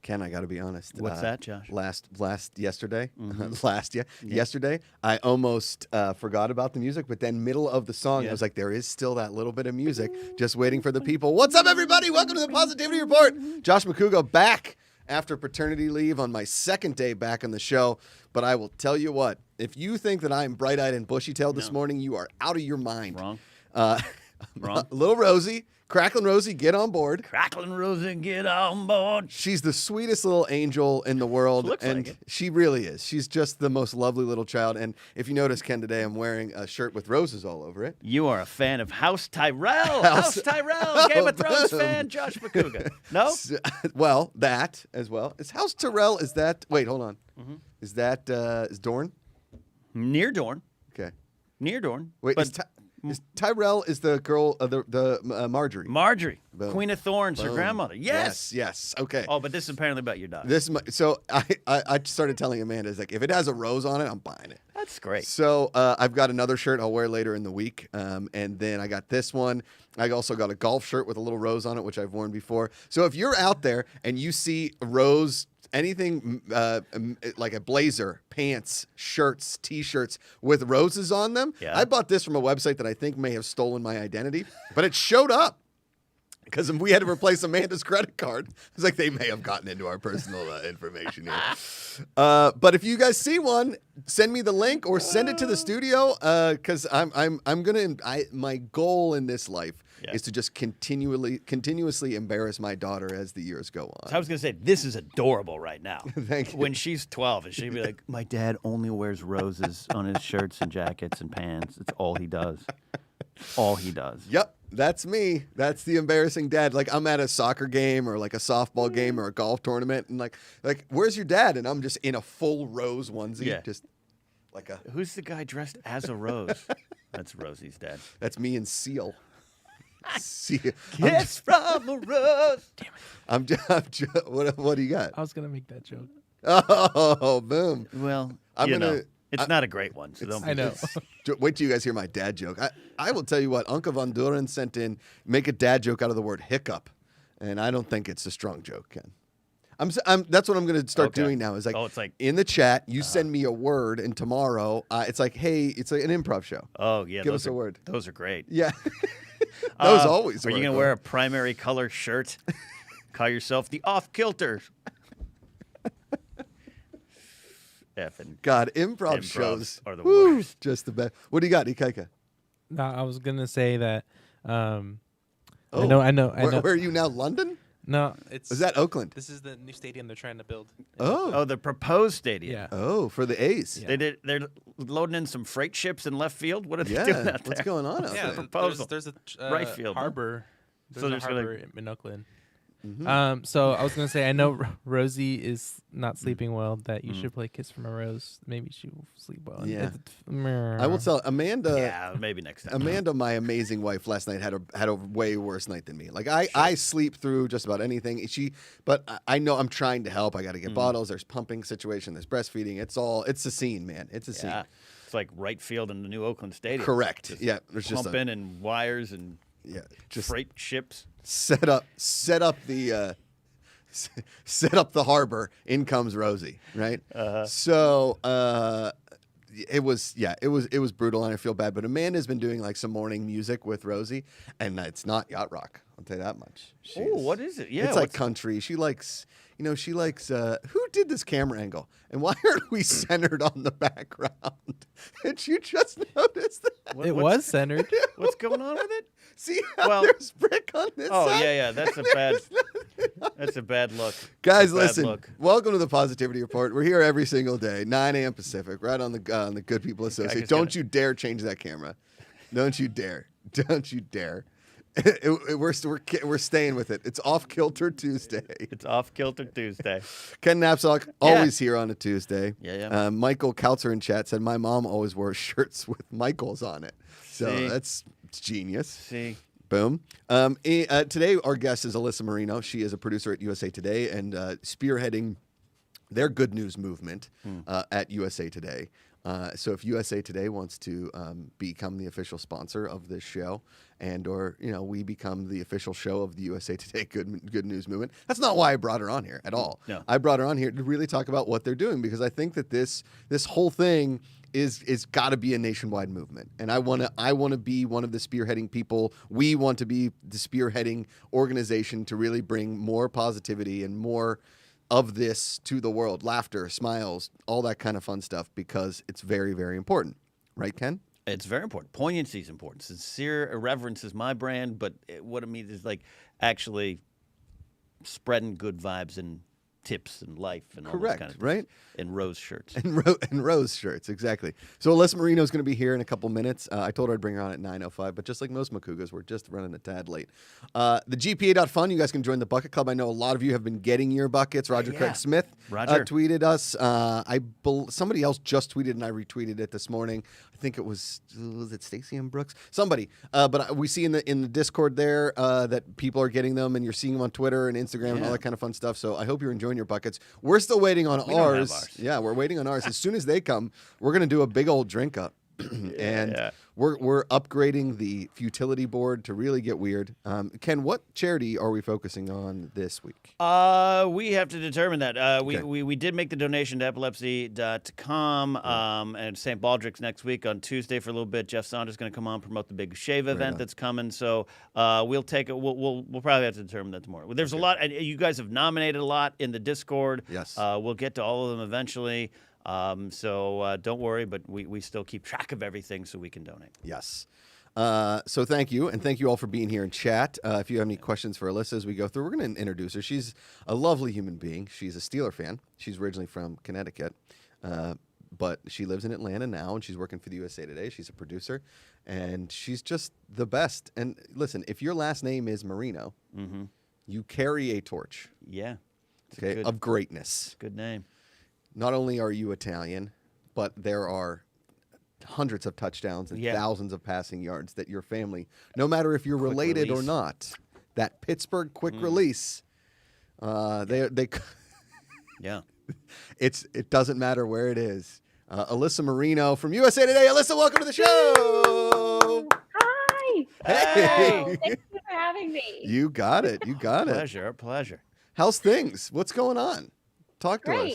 Ken, I got to be honest. What's that, Josh? Yesterday, Mm-hmm. yesterday, I almost forgot about the music, but then middle of the song, Yeah. I was like, there is still that little bit of music just waiting for the people. What's up, everybody? Welcome to the Positivity Report. Josh Macuga back after paternity leave on my second day back on the show. But I will tell you what, if you think that I'm bright-eyed and bushy-tailed this morning, you are out of your mind. Wrong. Wrong. Little Rosie, Cracklin' Rosie, get on board. Cracklin' Rosie, get on board. She's the sweetest little angel in the world. Looks and like it. she really is. She's just the most lovely little child. And if you notice, Ken, today I'm wearing a shirt with roses all over it. You are a fan of House Tyrell. House Tyrell, Game of Thrones fan, Josh Macuga. No? Well, that as well. Is House Tyrell, is that, wait, hold on. Mm-hmm. Is that, is Dorne? Near Dorne. Okay. Near Dorne. Wait, but is Tyrell is the girl, Marjorie? Marjorie, Boom. Queen of Thorns, her Boom. grandmother. Yes. Yes. Okay. Oh, but this is apparently about your daughter. So I started telling Amanda, it's like, if it has a rose on it, I'm buying it. That's great. So I've got another shirt I'll wear later in the week. And then I got this one. I also got a golf shirt with a little rose on it, which I've worn before. So if you're out there and you see a rose, anything like a blazer, pants, shirts, T-shirts with roses on them, Yeah. I bought this from a website that I think may have stolen my identity, but it showed up. Because we had to replace Amanda's credit card. It's like they may have gotten into our personal information here. But if you guys see one, send me the link or send it to the studio. Because my goal in this life is to just continuously embarrass my daughter as the years go on. So I was going to say, this is adorable right now. Thank you. When she's 12, and she'd be like, my dad only wears roses on his shirts and jackets and pants. It's all he does. All he does. Yep. That's me. That's the embarrassing dad. Like I'm at a soccer game or like a softball game or a golf tournament and like where's your dad? And I'm just in a full rose onesie. Yeah. Just like a. Who's the guy dressed as a rose? That's Rosie's dad. That's me and Seal. Seal. Kiss from a rose. Damn it. What do you got? I was gonna make that joke. Oh, boom. Well, I'm you gonna- know, it's not a great one. So don't. I know. Wait till you guys hear my dad joke. I will tell you what, Uncle Von Duren sent in, make a dad joke out of the word hiccup. And I don't think it's a strong joke, Ken. That's what I'm going to start doing now. Is like, Oh, it's like- in the chat, you send me a word, and tomorrow, it's like, hey, it's like an improv show. Oh yeah, Give us a word. Those are great. Yeah. Those always Are you work. gonna wear a primary color shirt? Call yourself the off kilter. Effing God, improv improvs shows are the woo, worst. just the best. What do you got, Ikaika? No, I was gonna say that. I Oh, know. Where are you now, London? No, it's. Is that Oakland? This is the new stadium they're trying to build. Oh, the proposed stadium. Yeah. Oh, for the A's. Yeah. They're loading in some freight ships in left field. What are they Yeah, doing out there? what's going on out Yeah, there? proposal. there's a Right field, huh? harbor. So There's there's a gonna- harbor in Oakland. Mm-hmm. So I was gonna say I know Rosie is not sleeping well. That you should play "Kiss from a Rose." Maybe she will sleep well. Yeah. I will tell Amanda. Yeah, maybe next time. Amanda, my amazing wife, last night had a way worse night than me. Like I sleep through just about anything. But I know I'm trying to help. I got to get bottles. There's pumping situation. There's breastfeeding. It's a scene, man. It's a scene. Yeah, it's like right field in the new Oakland Stadium. Correct. Just Yeah. There's just pumping and wires and just freight ships. set up the harbor. In comes Rosie. Right. So it was brutal, and I feel bad. But Amanda's been doing like some morning music with Rosie, and it's not yacht rock. I'll tell you that much. Oh, what is it? Yeah, it's like what's- country. She likes, who did this camera angle? And why aren't we centered on the background? Did you just notice that? What- It what's- was centered. What's going on with it? See how Well- there's brick on this Oh side? yeah, that's a And bad. there's nothing on That's a bad look. Guys, Bad listen. look. Welcome to the Positivity Report. We're here every single day, 9 a.m. Pacific, right on the Good People Associate. just Don't gotta- you dare change that camera. Don't you dare. Don't you dare. We're staying with it. It's Off Kilter Tuesday. It's off kilter Tuesday. Ken Knapsack, always here on a Tuesday. Yeah. Michael Kautzer in chat said, my mom always wore shirts with Michaels on it. So See? that's genius. See, Boom. Today, our guest is Alyssa Marino. She is a producer at USA Today and spearheading their good news movement at USA Today. So if USA Today wants to become the official sponsor of this show, and or we become the official show of the USA Today Good News Movement, that's not why I brought her on here at all. No. I brought her on here to really talk about what they're doing, because I think that this whole thing is got to be a nationwide movement, and I want to be one of the spearheading people. We want to be the spearheading organization to really bring more positivity and more of this to the world, laughter, smiles, all that kind of fun stuff, because it's very, very important. Right, Ken? It's very important. Poignancy is important. Sincere irreverence is my brand, but what it means is like actually spreading good vibes and tips and life and all Correct, those kind of right? And rose shirts. And rose shirts, exactly. So Alyssa Marino is going to be here in a couple minutes. I told her I'd bring her on at 9:05, but just like most Macugas, we're just running a tad late. The GPA.fun, you guys can join the Bucket Club. I know a lot of you have been getting your buckets. Roger Craig Smith tweeted us. Somebody else just tweeted and I retweeted it this morning. I think it was it Stacey and Brooks? Somebody. But we see in the Discord there that people are getting them, and you're seeing them on Twitter and Instagram and all that kind of fun stuff. So I hope you're enjoying your buckets. We're still waiting on ours. Yeah, we're waiting on ours. As soon as they come, we're going to do a big old drink up. We're upgrading the futility board to really get weird. Ken, what charity are we focusing on this week? We have to determine that. Okay. We did make the donation to epilepsy.com and St. Baldrick's next week on Tuesday for a little bit. Jeff Saunders is going to come on, promote the big shave event that's coming. So we'll take it. We'll probably have to determine that tomorrow. There's a lot. You guys have nominated a lot in the Discord. Yes. We'll get to all of them eventually. So don't worry, but we still keep track of everything so we can donate. Yes. So thank you, and thank you all for being here in chat. If you have any questions for Alyssa as we go through, we're going to introduce her. She's a lovely human being. She's a Steeler fan. She's originally from Connecticut, but she lives in Atlanta now, and she's working for the USA Today. She's a producer, and she's just the best. And listen, if your last name is Marino, you carry a torch. Yeah. Of greatness. Good name. Not only are you Italian, but there are hundreds of touchdowns and thousands of passing yards that your family, no matter if you're related or not, that Pittsburgh quick release, they it doesn't matter where it is. Alyssa Marino from USA Today. Alyssa, welcome to the show. Hi. Hey. Thank you for having me. You got it. You got it. Our pleasure. How's things? What's going on? Talk to us.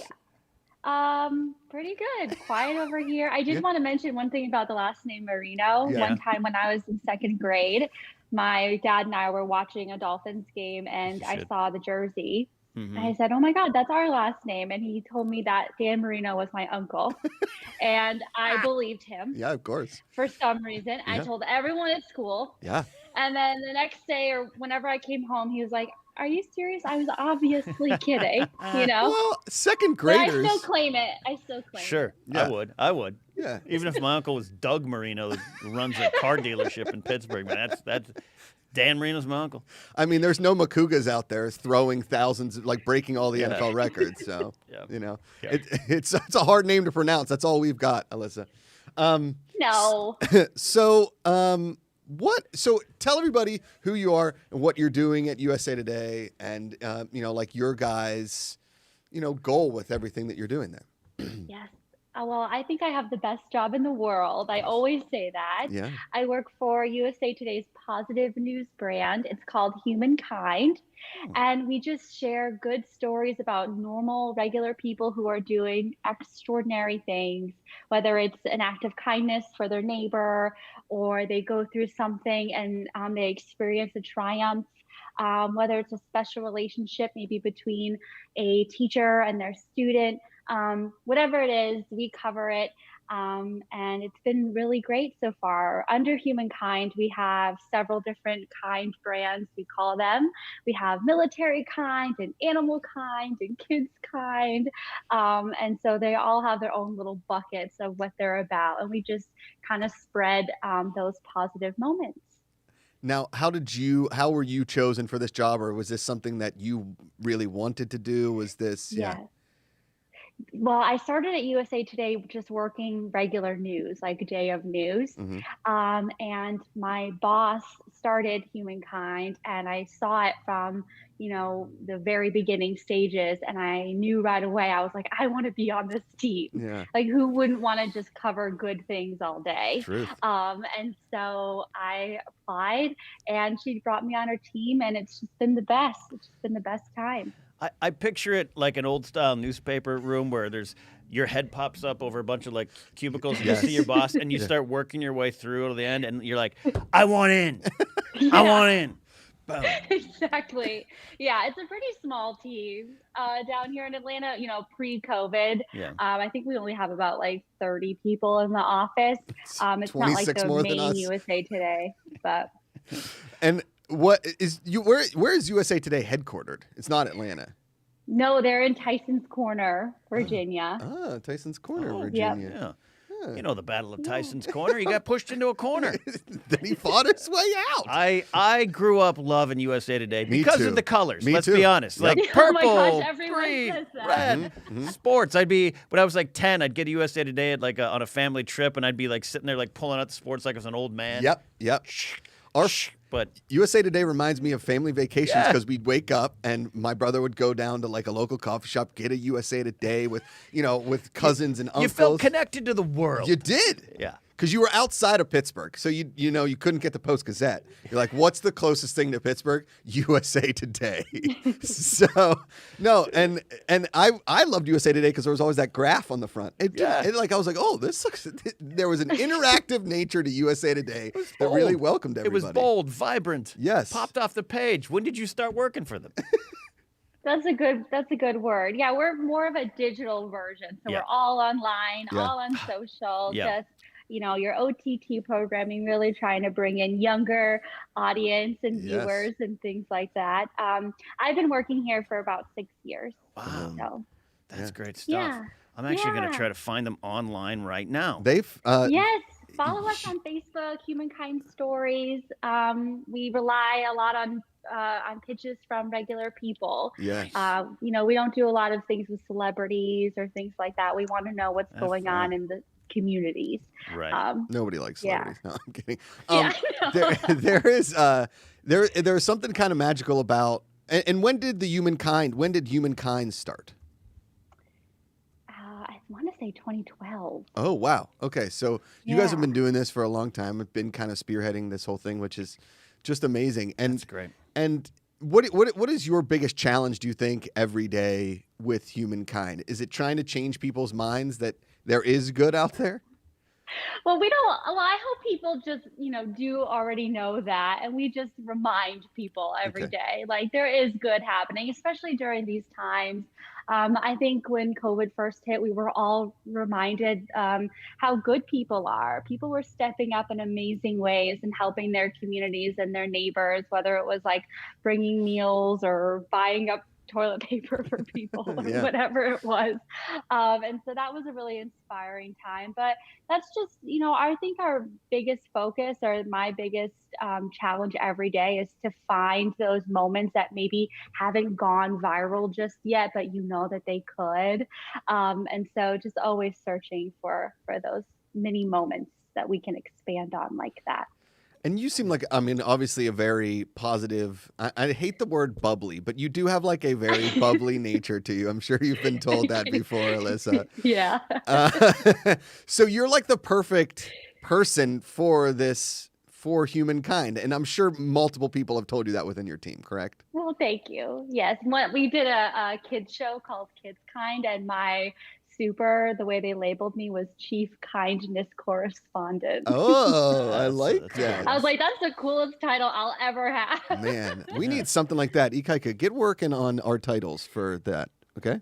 Pretty good. Quiet over here. I did want to mention one thing about the last name Marino. Yeah. One time when I was in second grade, my dad and I were watching a Dolphins game, and I saw the jersey. And I said, "Oh my God, that's our last name." And he told me that Dan Marino was my uncle. And I believed him. Yeah, of course. For some reason. I told everyone at school. Yeah. And then the next day or whenever I came home, he was like, "Are you serious? I was obviously kidding." Well, second But graders. I still claim it. Sure. Yeah. I would. Yeah. Even if my uncle was Doug Marino, who runs a car dealership in Pittsburgh, man, that's Dan Marino's my uncle. I mean, there's no Macugas out there throwing thousands, like breaking all the NFL records. So, it's a hard name to pronounce. That's all we've got, Alyssa. No. So, So tell everybody who you are and what you're doing at USA Today, and like your guys, goal with everything that you're doing there. Yes. Well, I think I have the best job in the world. I always say that. Yeah. I work for USA Today's positive news brand. It's called Humankind. And we just share good stories about normal, regular people who are doing extraordinary things, whether it's an act of kindness for their neighbor, or they go through something and they experience a triumph. Whether it's a special relationship, maybe between a teacher and their student, whatever it is, we cover it. And it's been really great so far. Under Humankind, we have several different kind brands, we call them. We have military kind and animal kind and kids kind. And so they all have their own little buckets of what they're about. And we just kind of spread those positive moments. Now, how were you chosen for this job, or was this something that you really wanted to do? Was this, Well, I started at USA Today just working regular news, like day of news. Hmm. And my boss started Humankind, and I saw it from, the very beginning stages. And I knew right away, I was like, I want to be on this team. Yeah. Like, who wouldn't want to just cover good things all day? Truth. And so I applied, and she brought me on her team, and it's just been the best. It's just been the best time. I picture it like an old style newspaper room where there's your head pops up over a bunch of like cubicles and Yes. you see your boss and you start working your way through to the end and you're like, I want in. I Yeah. want in. Boom. Exactly. Yeah, it's a pretty small team down here in Atlanta, pre-COVID. Yeah. I think we only have about like 30 people in the office. It's not like 26 the more than main us. USA Today, but And what is you? Where is USA Today headquartered? It's not Atlanta. no, they're in Tyson's Corner, Virginia. Ah, Tyson's Corner, Oh, Virginia. Yeah. Huh. You know the Battle of Tyson's Corner. You got pushed into a corner. Then he fought his way out. I grew up loving USA Today Me because too. of the colors. Me Let's too. be honest. Yep. Like Oh purple, my gosh, everyone green, says that. red. Sports. When I was like 10, I'd get USA Today at like on a family trip, and I'd be like sitting there like pulling out the sports like I was an old man. Yep. Our But USA Today reminds me of family vacations Yeah. because we'd wake up and my brother would go down to like a local coffee shop, get a USA Today with cousins and uncles. you felt connected to the world. You did. Yeah. Because you were outside of Pittsburgh, so you couldn't get the Post Gazette. You're like, what's the closest thing to Pittsburgh? USA Today. So no, and I loved USA Today because there was always that graph on the front. I was like, oh, this looks. There was an interactive nature to USA Today that really bold. welcomed It everybody. was bold, vibrant. Yes. Popped off the page. When did you start working for them? That's a good word. Yeah, we're more of a digital version. So Yeah. we're all online, Yeah. all on social, Yeah. just your OTT programming, really trying to bring in younger audience and Yes. viewers and things like that. I've been working here for about 6 years. Wow. So That's Yeah. great stuff. yeah. I'm actually going Yeah. to try to find them online right now. They've Yes, follow us on Facebook, Humankind Stories. We rely a lot on pitches from regular people. yes. We don't do a lot of things with celebrities or things like that. We want to know what's That's going fair. on in the communities. Right. Nobody likes yeah. celebrities. No, I'm kidding. Yeah, I know. There's something kind of magical about. And when did Humankind start? I want to say 2012. Oh wow. Okay, so you guys have Yeah. been doing this for a long time. Have been kind of spearheading this whole thing, which is just amazing. And That's great. And what is your biggest challenge, do you think, every day with Humankind? Is it trying to change people's minds that there is good out there? Well, we don't. Well, I hope people just, do already know that, and we just remind people every Okay. day, like there is good happening, especially during these times. I think when COVID first hit, we were all reminded how good people are. People were stepping up in amazing ways and helping their communities and their neighbors, whether it was like bringing meals or buying up toilet paper for people or Yeah. whatever it was. And so that was a really inspiring time. But that's just, I think our biggest focus or my biggest challenge every day is to find those moments that maybe haven't gone viral just yet, but that they could. And so just always searching for those mini moments that we can expand on like that. And you seem like, obviously a very positive, I hate the word bubbly, but you do have like a very bubbly nature to you. I'm sure you've been told that before, Alyssa. Yeah. So you're like the perfect person for Humankind. And I'm sure multiple people have told you that within your team, correct? Well, thank you. Yes. We did a kids show called Kids Kind, and my the way they labeled me was Chief Kindness Correspondent. Oh, I That's- like that's that. I was like, that's the coolest title I'll ever have. Man, we need something like that. Ikaika, get working on our titles for that, okay?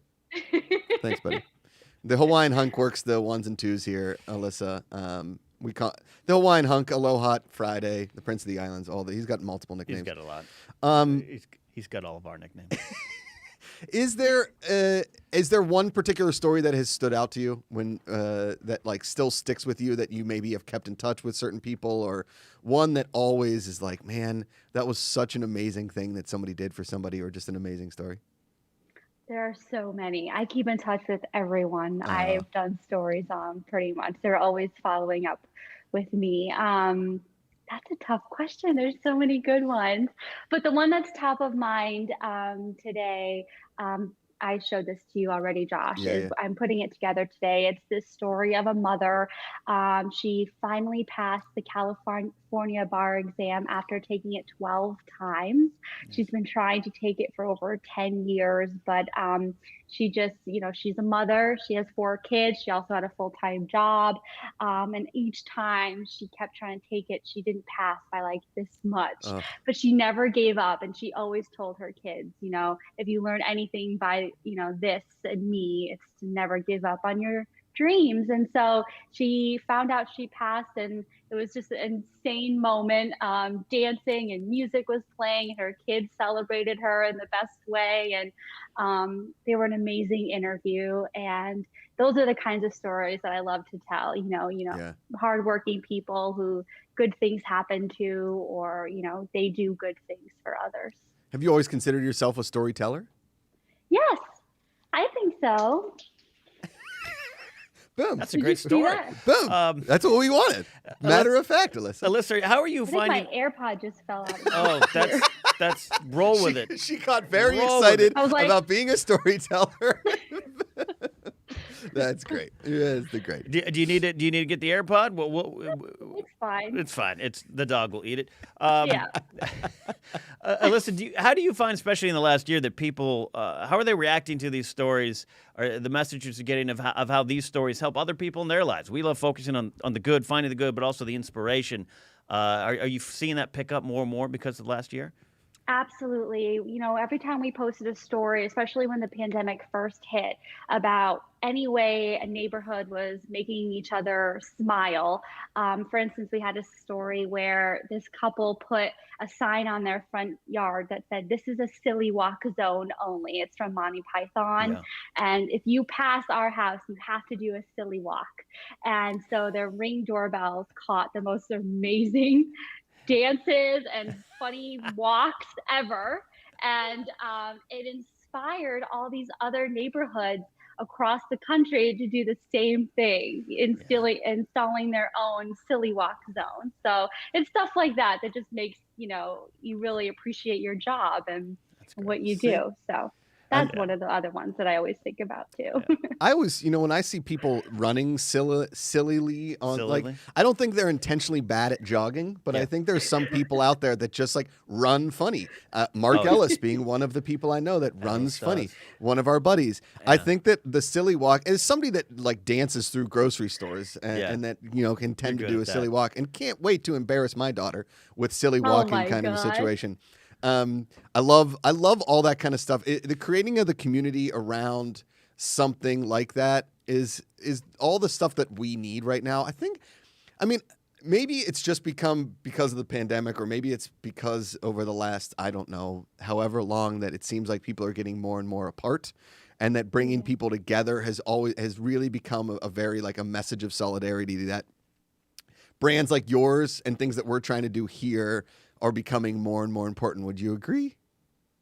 Thanks, buddy. The Hawaiian hunk works the ones and twos here, Alyssa. We call the Hawaiian hunk Aloha Friday, the Prince of the Islands. He's got multiple nicknames. He's got a lot. He's got all of our nicknames. Is there one particular story that has stood out to you when that like still sticks with you that you maybe have kept in touch with certain people, or one that always is like, man, that was such an amazing thing that somebody did for somebody, or just an amazing story? There are so many. I keep in touch with everyone Uh, I've done stories on pretty much. They're always following up with me. That's a tough question. There's so many good ones. But the one that's top of mind today, I showed this to you already, Josh, yeah, is yeah. I'm putting it together today. It's this story of a mother. She finally passed the California bar exam after taking it 12 times. She's been trying to take it for over 10 years, but she just, she's a mother. She has 4 kids. She also had a full-time job. And each time she kept trying to take it, she didn't pass by like this much. Uh, But she never gave up. And she always told her kids, if you learn anything by, this and me, it's to never give up on your dreams. And so she found out she passed, and it was just an insane moment. Dancing and music was playing, and her kids celebrated her in the best way. And they were an amazing interview. And those are the kinds of stories that I love to tell. yeah. Hardworking people who good things happen to, or they do good things for others. Have you always considered yourself a storyteller? Yes, I think so. Boom. That's a Did great you see story. that? Boom. That's what we wanted. Matter of fact, Alyssa. Alyssa, how are you I think finding? my AirPod just fell out. Oh, that's roll with it. She got very Roll with excited I was like- about being a storyteller. That's great. That's the great. Do you need it? Do you need to get the AirPod? Well, It's fine. it's fine. It's the dog will eat it. Yeah. Alyssa, how do you find, especially in the last year, that people how are they reacting to these stories, or the messages you're getting of how these stories help other people in their lives? We love focusing on the good, finding the good, but also the inspiration. Are you seeing that pick up more and more because of the last year? Absolutely. Every time we posted a story, especially when the pandemic first hit, about any way a neighborhood was making each other smile. For instance, we had a story where this couple put a sign on their front yard that said, "This is a silly walk zone only." It's from Monty Python. Yeah. And if you pass our house, you have to do a silly walk. And so their Ring doorbells caught the most amazing dances and funny walks ever. And it inspired all these other neighborhoods across the country to do the same thing, installing their own silly walk zone. So it's stuff like that that just makes, you really appreciate your job and what you do. So that's one of the other ones that I always think about too. I always, when I see people running sillily on, like, Sillily? I don't think they're intentionally bad at jogging, but I think there's some people out there that just like run funny. Mark Ellis being one of the people I know that runs funny. does. One of our buddies. I think that the silly walk is somebody that like dances through grocery stores and that, can tend to good do a at silly that. walk and can't wait to embarrass my daughter with silly Oh walking my kind of a God. situation. I love all that kind of stuff. The creating of the community around something like that is all the stuff that we need right now. I mean, maybe it's just become because of the pandemic, or maybe it's because over the last, I don't know, however long, that it seems like people are getting more and more apart, and that bringing people together has really become a very like a message of solidarity that brands like yours and things that we're trying to do here are becoming more and more important. Would you agree?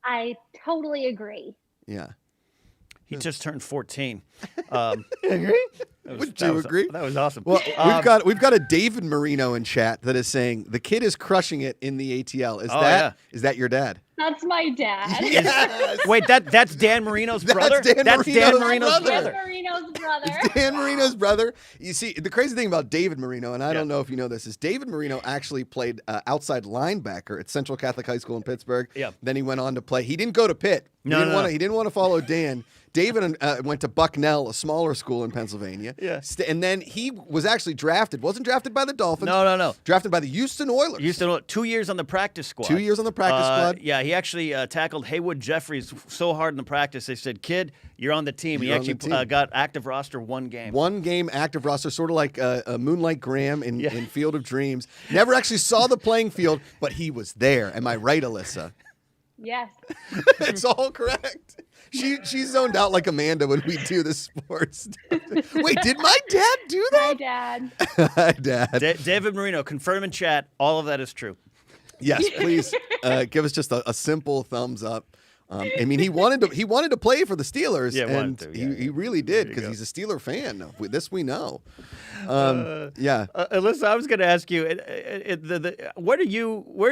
I totally agree. Yeah. He just turned 14. Agree? Would you agree? That was awesome. Well, we've got a David Marino in chat that is saying the kid is crushing it in the ATL. Is that your dad? That's my dad. Yes. Wait, that's Dan Marino's brother? Dan That's Dan Marino's Marino's brother. brother. Dan Marino's brother. It's Dan Marino's brother. You see, the crazy thing about David Marino, and I don't know if you know this, is David Marino actually played outside linebacker at Central Catholic High School in Pittsburgh. Yeah. Then he went on to play. He didn't go to Pitt. He didn't want to follow Dan. David went to Bucknell, a smaller school in Pennsylvania. Yeah. And then he was actually drafted. Wasn't drafted by the Dolphins. No. Drafted by the Houston Oilers. Used to know 2 years on the practice squad. 2 years on the practice squad. Yeah, he actually tackled Haywood Jeffries so hard in the practice. They said, "Kid, you're on the team." You're He on the actually team. got active roster one game. One game active roster, sort of like Moonlight Graham in Field of Dreams. Never actually saw the playing field, but he was there. Am I right, Alyssa? Yes. It's all correct. She's zoned out like Amanda when we do the sports stuff. Wait, did my dad do Hi, that? Dad. Hi, Dad. David Marino, confirm in chat. All of that is true. Yes, please give us just a simple thumbs up I mean, he wanted to play for the Steelers, Yeah, and wanted to, yeah, he really did There you because go. he's a Steeler fan. This we know. Alyssa, I was going to ask you, where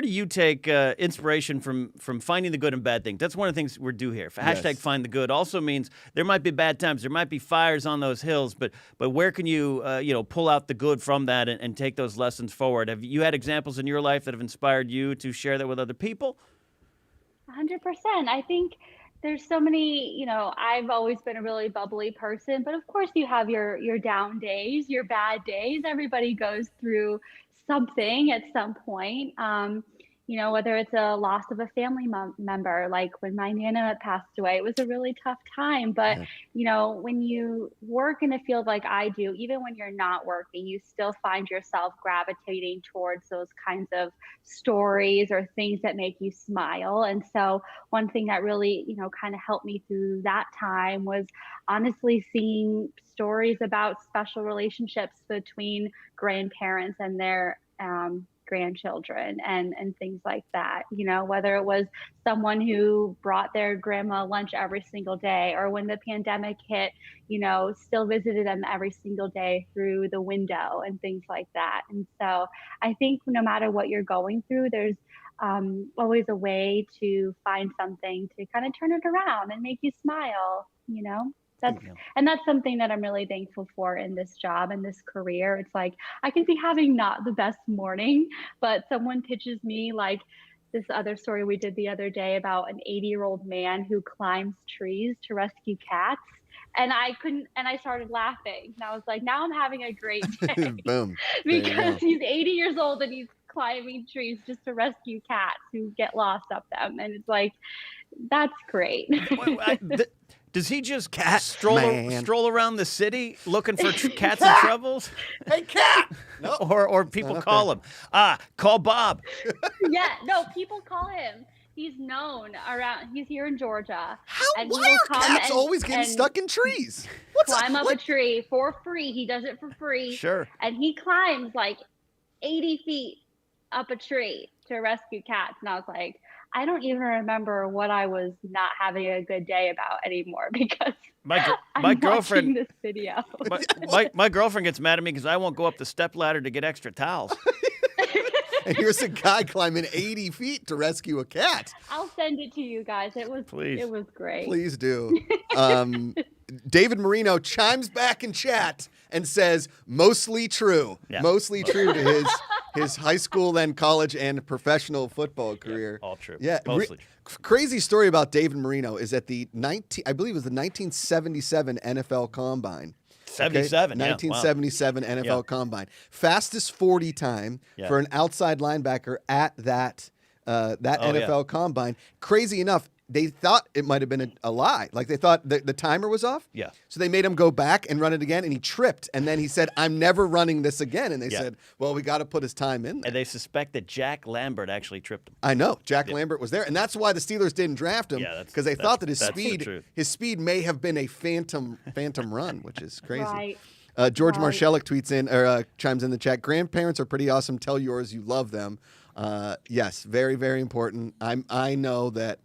do you take inspiration from finding the good and bad things? That's one of the things we're due here. Hashtag Yes. find the good also means there might be bad times, there might be fires on those hills, but where can you pull out the good from that and take those lessons forward? Have you had examples in your life that have inspired you to share that with other people? 100%. I think there's so many, I've always been a really bubbly person, but of course you have your down days, your bad days. Everybody goes through something at some point. Whether it's a loss of a family member, like when my Nana passed away, it was a really tough time. But, when you work in a field like I do, even when you're not working, you still find yourself gravitating towards those kinds of stories or things that make you smile. And so one thing that really, kind of helped me through that time was honestly seeing stories about special relationships between grandparents and their grandchildren and things like that, whether it was someone who brought their grandma lunch every single day, or when the pandemic hit, still visited them every single day through the window and things like that. And so I think no matter what you're going through, there's always a way to find something to kind of turn it around and make you smile. That's something that I'm really thankful for in this job and this career. It's like I can be having not the best morning, but someone pitches me like this other story we did the other day about an 80-year-old man who climbs trees to rescue cats. And I started laughing. And I was like, now I'm having a great day. Boom. Because he's 80 years old and he's climbing trees just to rescue cats who get lost up them. And it's like, that's great. Does he just stroll around the city looking for cats in troubles? Hey, cat! No. Or people call him. Call Bob. Yeah, no, people call him. He's known around. He's here in Georgia. Why are cats always getting stuck in trees? Climb up a tree for free. He does it for free. Sure. And he climbs like 80 feet up a tree to rescue cats. And I was like, I don't even remember what I was not having a good day about anymore because my girlfriend watching this video. my girlfriend gets mad at me because I won't go up the step ladder to get extra towels. And here's a guy climbing 80 feet to rescue a cat. I'll send it to you guys. It was great. Please do. David Marino chimes back in chat and says, mostly true. Yeah. Mostly true to his high school, then college, and professional football career. Yeah, all true. Yeah, mostly true. Crazy story about David Marino is at the I believe it was the 1977 NFL Combine. 77, okay? 1977 yeah. Wow. NFL Combine. Fastest 40 time for an outside linebacker at that NFL Combine. Crazy enough, they thought it might have been a lie. Like they thought the timer was off. Yeah. So they made him go back and run it again, and he tripped. And then he said, I'm never running this again. And they said, well, we got to put his time in there. And they suspect that Jack Lambert actually tripped him. I know. Jack Lambert was there. And that's why the Steelers didn't draft him. Because they thought that his speed may have been a phantom run, which is crazy. Right. George Marshallek tweets in or chimes in the chat. Grandparents are pretty awesome. Tell yours you love them. Yes, very, very important. I know that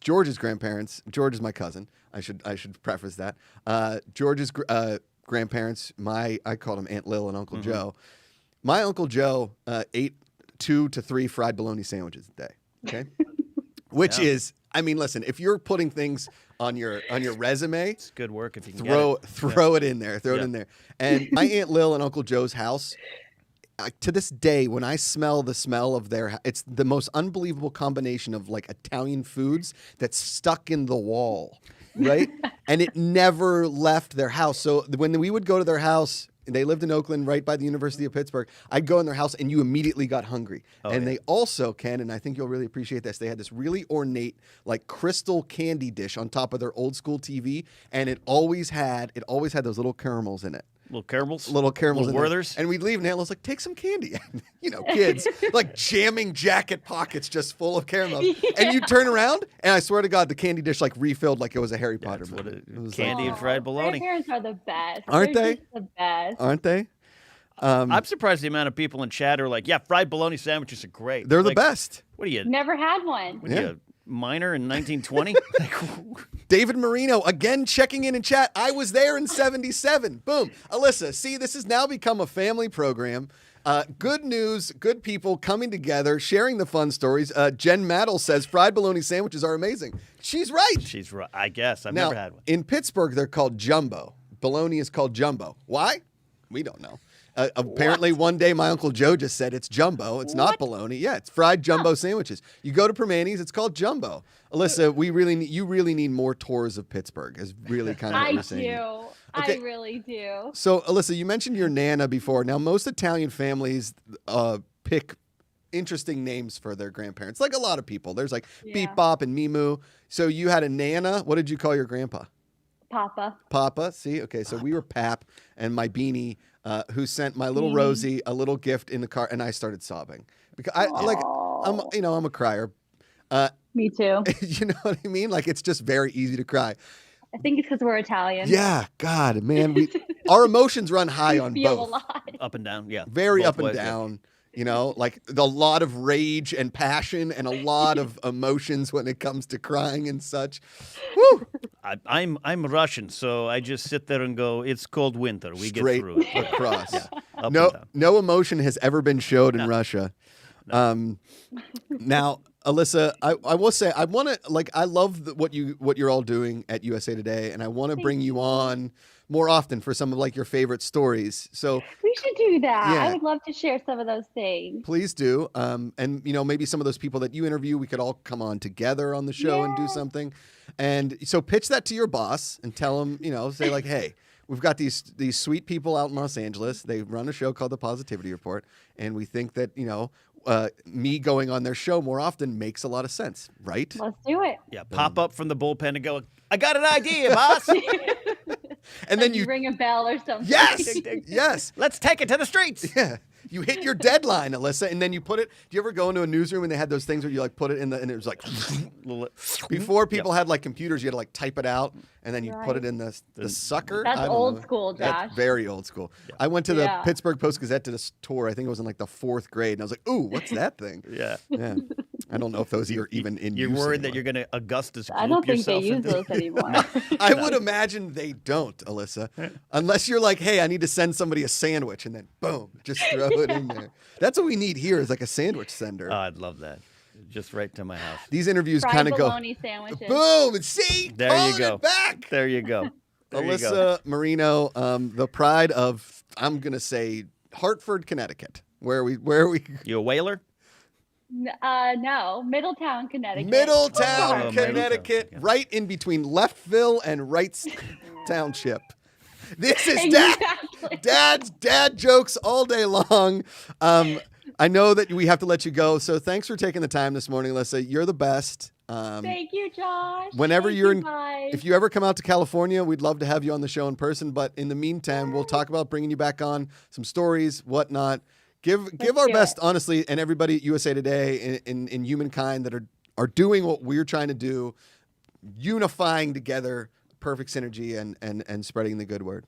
George's grandparents. George is my cousin. I should preface that. George's grandparents. I called them Aunt Lil and Uncle Joe. My Uncle Joe ate 2 to 3 fried bologna sandwiches a day. Okay, which is. I mean, listen. If you're putting things on your resume, it's good work if you can throw it in there. Throw it in there. And my Aunt Lil and Uncle Joe's house. To this day, when I smell the smell of it's the most unbelievable combination of like Italian foods that's stuck in the wall, right? And it never left their house. So when we would go to their house, they lived in Oakland, right by the University of Pittsburgh. I'd go in their house, and you immediately got hungry. They also, Ken, and I think you'll really appreciate this, they had this really ornate, like crystal candy dish on top of their old school TV, and it always had those little caramels in it. Little caramels? Little Werthers? And we'd leave, and Aunt was like, take some candy. Kids, like jamming jacket pockets just full of caramels. Yeah. And you turn around, and I swear to God, the candy dish like refilled like it was a Harry Potter movie. It was candy and fried bologna. Grandparents are the best. Aren't They're they? just the best. Aren't they? I'm surprised the amount of people in chat are like, yeah, fried bologna sandwiches are great. They're the best. What are you? Never had one. What are you, minor in 1920? David Marino, again checking in chat. I was there in 77. Boom. Alyssa, see, this has now become a family program. Good news, good people coming together, sharing the fun stories. Jen Maddle says fried bologna sandwiches are amazing. She's right. She's right. I guess. I've Now, never had one. in Pittsburgh, they're called jumbo. Bologna is called jumbo. Why? We don't know. Apparently, one day my Uncle Joe just said it's jumbo. It's not bologna. Yeah, it's fried jumbo sandwiches. You go to Permanis, it's called jumbo. Alyssa, you really need more tours of Pittsburgh. Is really kind of what you're saying. Okay. I really do. So, Alyssa, you mentioned your Nana before. Now, most Italian families pick interesting names for their grandparents, like a lot of people. There's like Beep Bop and Mimu. So you had a Nana. What did you call your grandpa? Papa. Papa. See? Okay, so we were Pap and my beanie, who sent my little Rosie a little gift in the car, and I started sobbing. Because I'm a crier. Me too. You know what I mean? Like, it's just very easy to cry. I think it's because we're Italian. Yeah, God, man, our emotions run high on feel both. a lot. Up and down, yeah. Very Both up and ways, down. You know, like a lot of rage and passion and a lot of emotions when it comes to crying and such. Woo! I'm Russian, so I just sit there and go, it's cold winter. We Straight get through it. across. Up and No, down. no emotion has ever been showed in Russia. Now, Alyssa, I will say I want to I love what you're all doing at USA Today, and I want to bring you on more often for some of your favorite stories. So We should do that. Yeah. I would love to share some of those things. please do. And maybe some of those people that you interview, we could all come on together on the show and do something. And so pitch that to your boss and tell him, say hey, we've got these sweet people out in Los Angeles. They run a show called The Positivity Report, and we think that me going on their show more often makes a lot of sense, right? Let's do it. Yeah, pop up from the bullpen and go, I got an idea, boss. And then you ring a bell or something. yes, yes. Let's take it to the streets. Yeah. You hit your deadline, Alyssa, and then you put it. Do you ever go into a newsroom and they had those things where you put it in and it was like before people had computers, you had to type it out and then you put it in the sucker. That's I don't old know. school, Josh. That's very old school. Yeah. I went to the Pittsburgh Post-Gazette to this tour. I think it was in the 4th grade, and I was like, "Ooh, what's that thing?" Yeah. Yeah. I don't know if those are even in You're use worried that anymore. you're going to Augustus I don't think they yourself use into- those anymore. I would imagine they don't, Alyssa, unless you're like, hey, I need to send somebody a sandwich, and then boom, just throw it in there. That's what we need here is a sandwich sender. Oh, I'd love that. Just right to my house. These interviews Fried kind of go, bologna sandwiches. boom, and see, There calling you go. it back. There you go. There you go. Alyssa Marino, the pride of, I'm gonna say, Hartford, Connecticut. Where are we? You a whaler? No, Middletown, Connecticut. Middletown, Oh, Connecticut, Middletown. right in between Leftville and Wrights Township. This is Exactly. dad jokes all day long. I know that we have to let you go, so thanks for taking the time this morning, Alyssa. You're the best. Thank you, Josh. Whenever Thank you're you in, guys. if you ever come out to California, we'd love to have you on the show in person. But in the meantime, we'll talk about bringing you back on, some stories, whatnot. Give our do best, it. honestly, and everybody at USA Today in Humankind that are doing what we're trying to do, unifying together, perfect synergy and spreading the good word.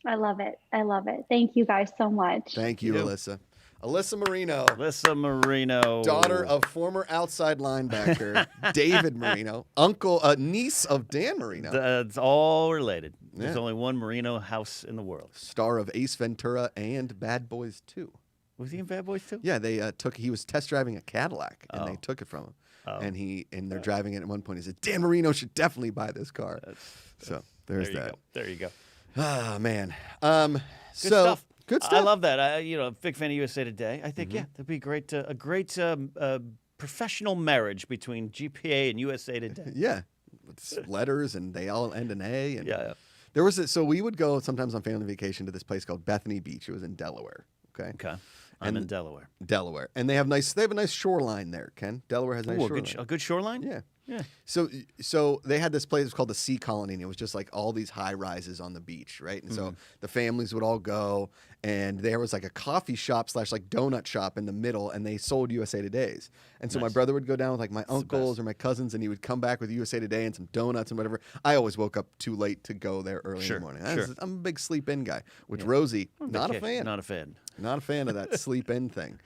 I love it. I love it. Thank you guys so much. Thank you, Alyssa. Alyssa Marino, Alyssa Marino. daughter of former outside linebacker David Marino, niece of Dan Marino, It's all related. There's Yeah. only one Marino house in the world. star of Ace Ventura and Bad Boys 2. Was he in Bad Boys too? Yeah, they he was test driving a Cadillac and they Oh. took it from him. Oh. And they're driving it at one point. He said, Dan Marino should definitely buy this car. So there's There you that. go. There you go. Ah, man. Good So stuff. good stuff. I love that. Big fan of USA Today. I think Mm-hmm. that'd be great. A great professional marriage between GPA and USA Today. Yeah. With letters and they all end in A. And Yeah. There was so we would go sometimes on family vacation to this place called Bethany Beach. It was in Delaware. Okay. Okay. I'm And- in Delaware. Delaware. And they have a nice shoreline there, Ken. Delaware has a nice Ooh, shoreline. a good shoreline? Yeah. Yeah. So they had this place called the Sea Colony, and it was just all these high rises on the beach, right? And so the families would all go, and there was a coffee shop / donut shop in the middle, and they sold USA Todays. And so my Nice. brother would go down with my uncles best. or my cousins, and he would come back with USA Today and some donuts and whatever. I always woke up too late to go there early in Sure, the morning. sure. I'm a big sleep in guy. Which Rosie, not a Vacation, fan. Not a fan. Not a fan of that sleep in thing.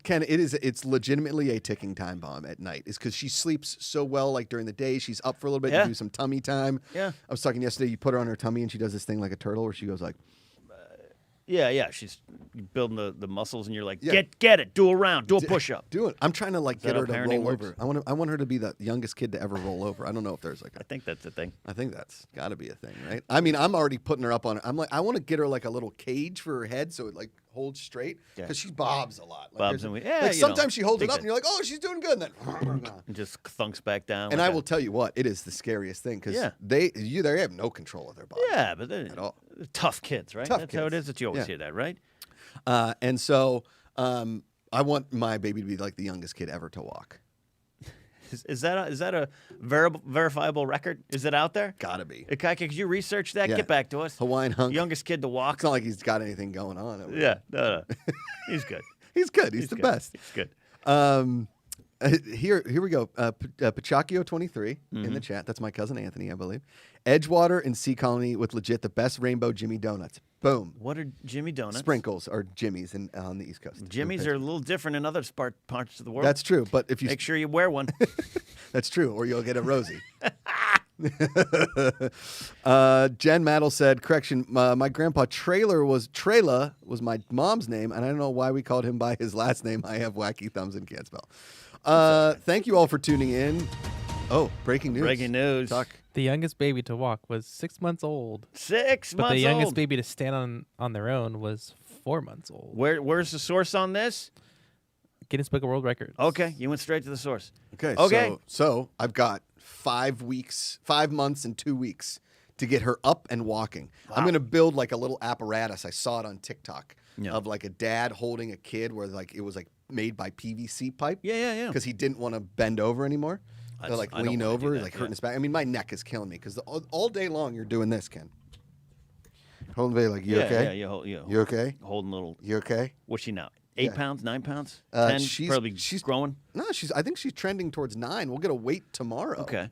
Ken, it's legitimately a ticking time bomb at night. It's because she sleeps so well, like during the day. She's up for a little bit to do some tummy time. Yeah. I was talking yesterday, you put her on her tummy and she does this thing like a turtle where she goes like, Yeah. She's building the muscles, and you're like, get it, do a round, do a push up. do it. I'm trying to like get that her to how roll parenting works? over. I want her to be the youngest kid to ever roll over. I don't know if there's like I think that's the thing. I think that's got to be a thing, right? I mean, I'm already putting her up on. I'm like, I want to get her like a little cage for her head so it like holds straight because she bobs a lot. Like, Bobs and like sometimes she holds it up and you're like, oh, she's doing good, and then And just thunks back down. and like I a- will tell you what, it is the scariest thing because they have no control of their body. Yeah, but they're At all. tough kids, right? Tough That's how it kids. is. That you always Yeah. hear that, right? And so I want my baby to be like the youngest kid ever to walk. Is that a verifiable record? Is it out there? Gotta be. Ikaika, could you research that? Yeah. Get back to us. Hawaiian hunk. Youngest kid to walk. It's not like he's got anything going on. Over Yeah, no. He's good. He's good. He's the good. best. He's good. Here we go. Pachacchio 23 in the chat. That's my cousin Anthony, I believe. Edgewater and Sea Colony with legit the best rainbow Jimmy donuts. Boom. What are Jimmy Donuts? Sprinkles are Jimmy's on the East Coast. Jimmies are a little different in other parts of the world. That's true, but if you Make sure you wear one. that's true, or you'll get a Rosie. Jen Maddle said, correction, my grandpa Trailer was my mom's name, and I don't know why we called him by his last name. I have wacky thumbs and can't spell. Thank you all for tuning in. Oh, breaking news. Breaking news. Talk. The youngest baby to walk was 6 months old. 6 But months the youngest old. baby to stand on their own was 4 months old. Where's the source on this? Guinness Book of World Records. Okay, you went straight to the source. Okay. So I've got 5 months and 2 weeks to get her up and walking. I'm going to build like a little apparatus. I saw it on TikTok of like a dad holding a kid where like it was like made by PVC pipe. Yeah. Because he didn't want to bend over anymore. To like I don't lean wanna do over, that, like hurting his back. I mean, my neck is killing me because all day long you're doing this, Ken. Holding the baby like, you okay? Yeah. You okay? Holding little. You okay? What's she now? 8 pounds, 9 pounds, 10. She's growing. No, I think she's trending towards 9. We'll get a weight tomorrow. Okay.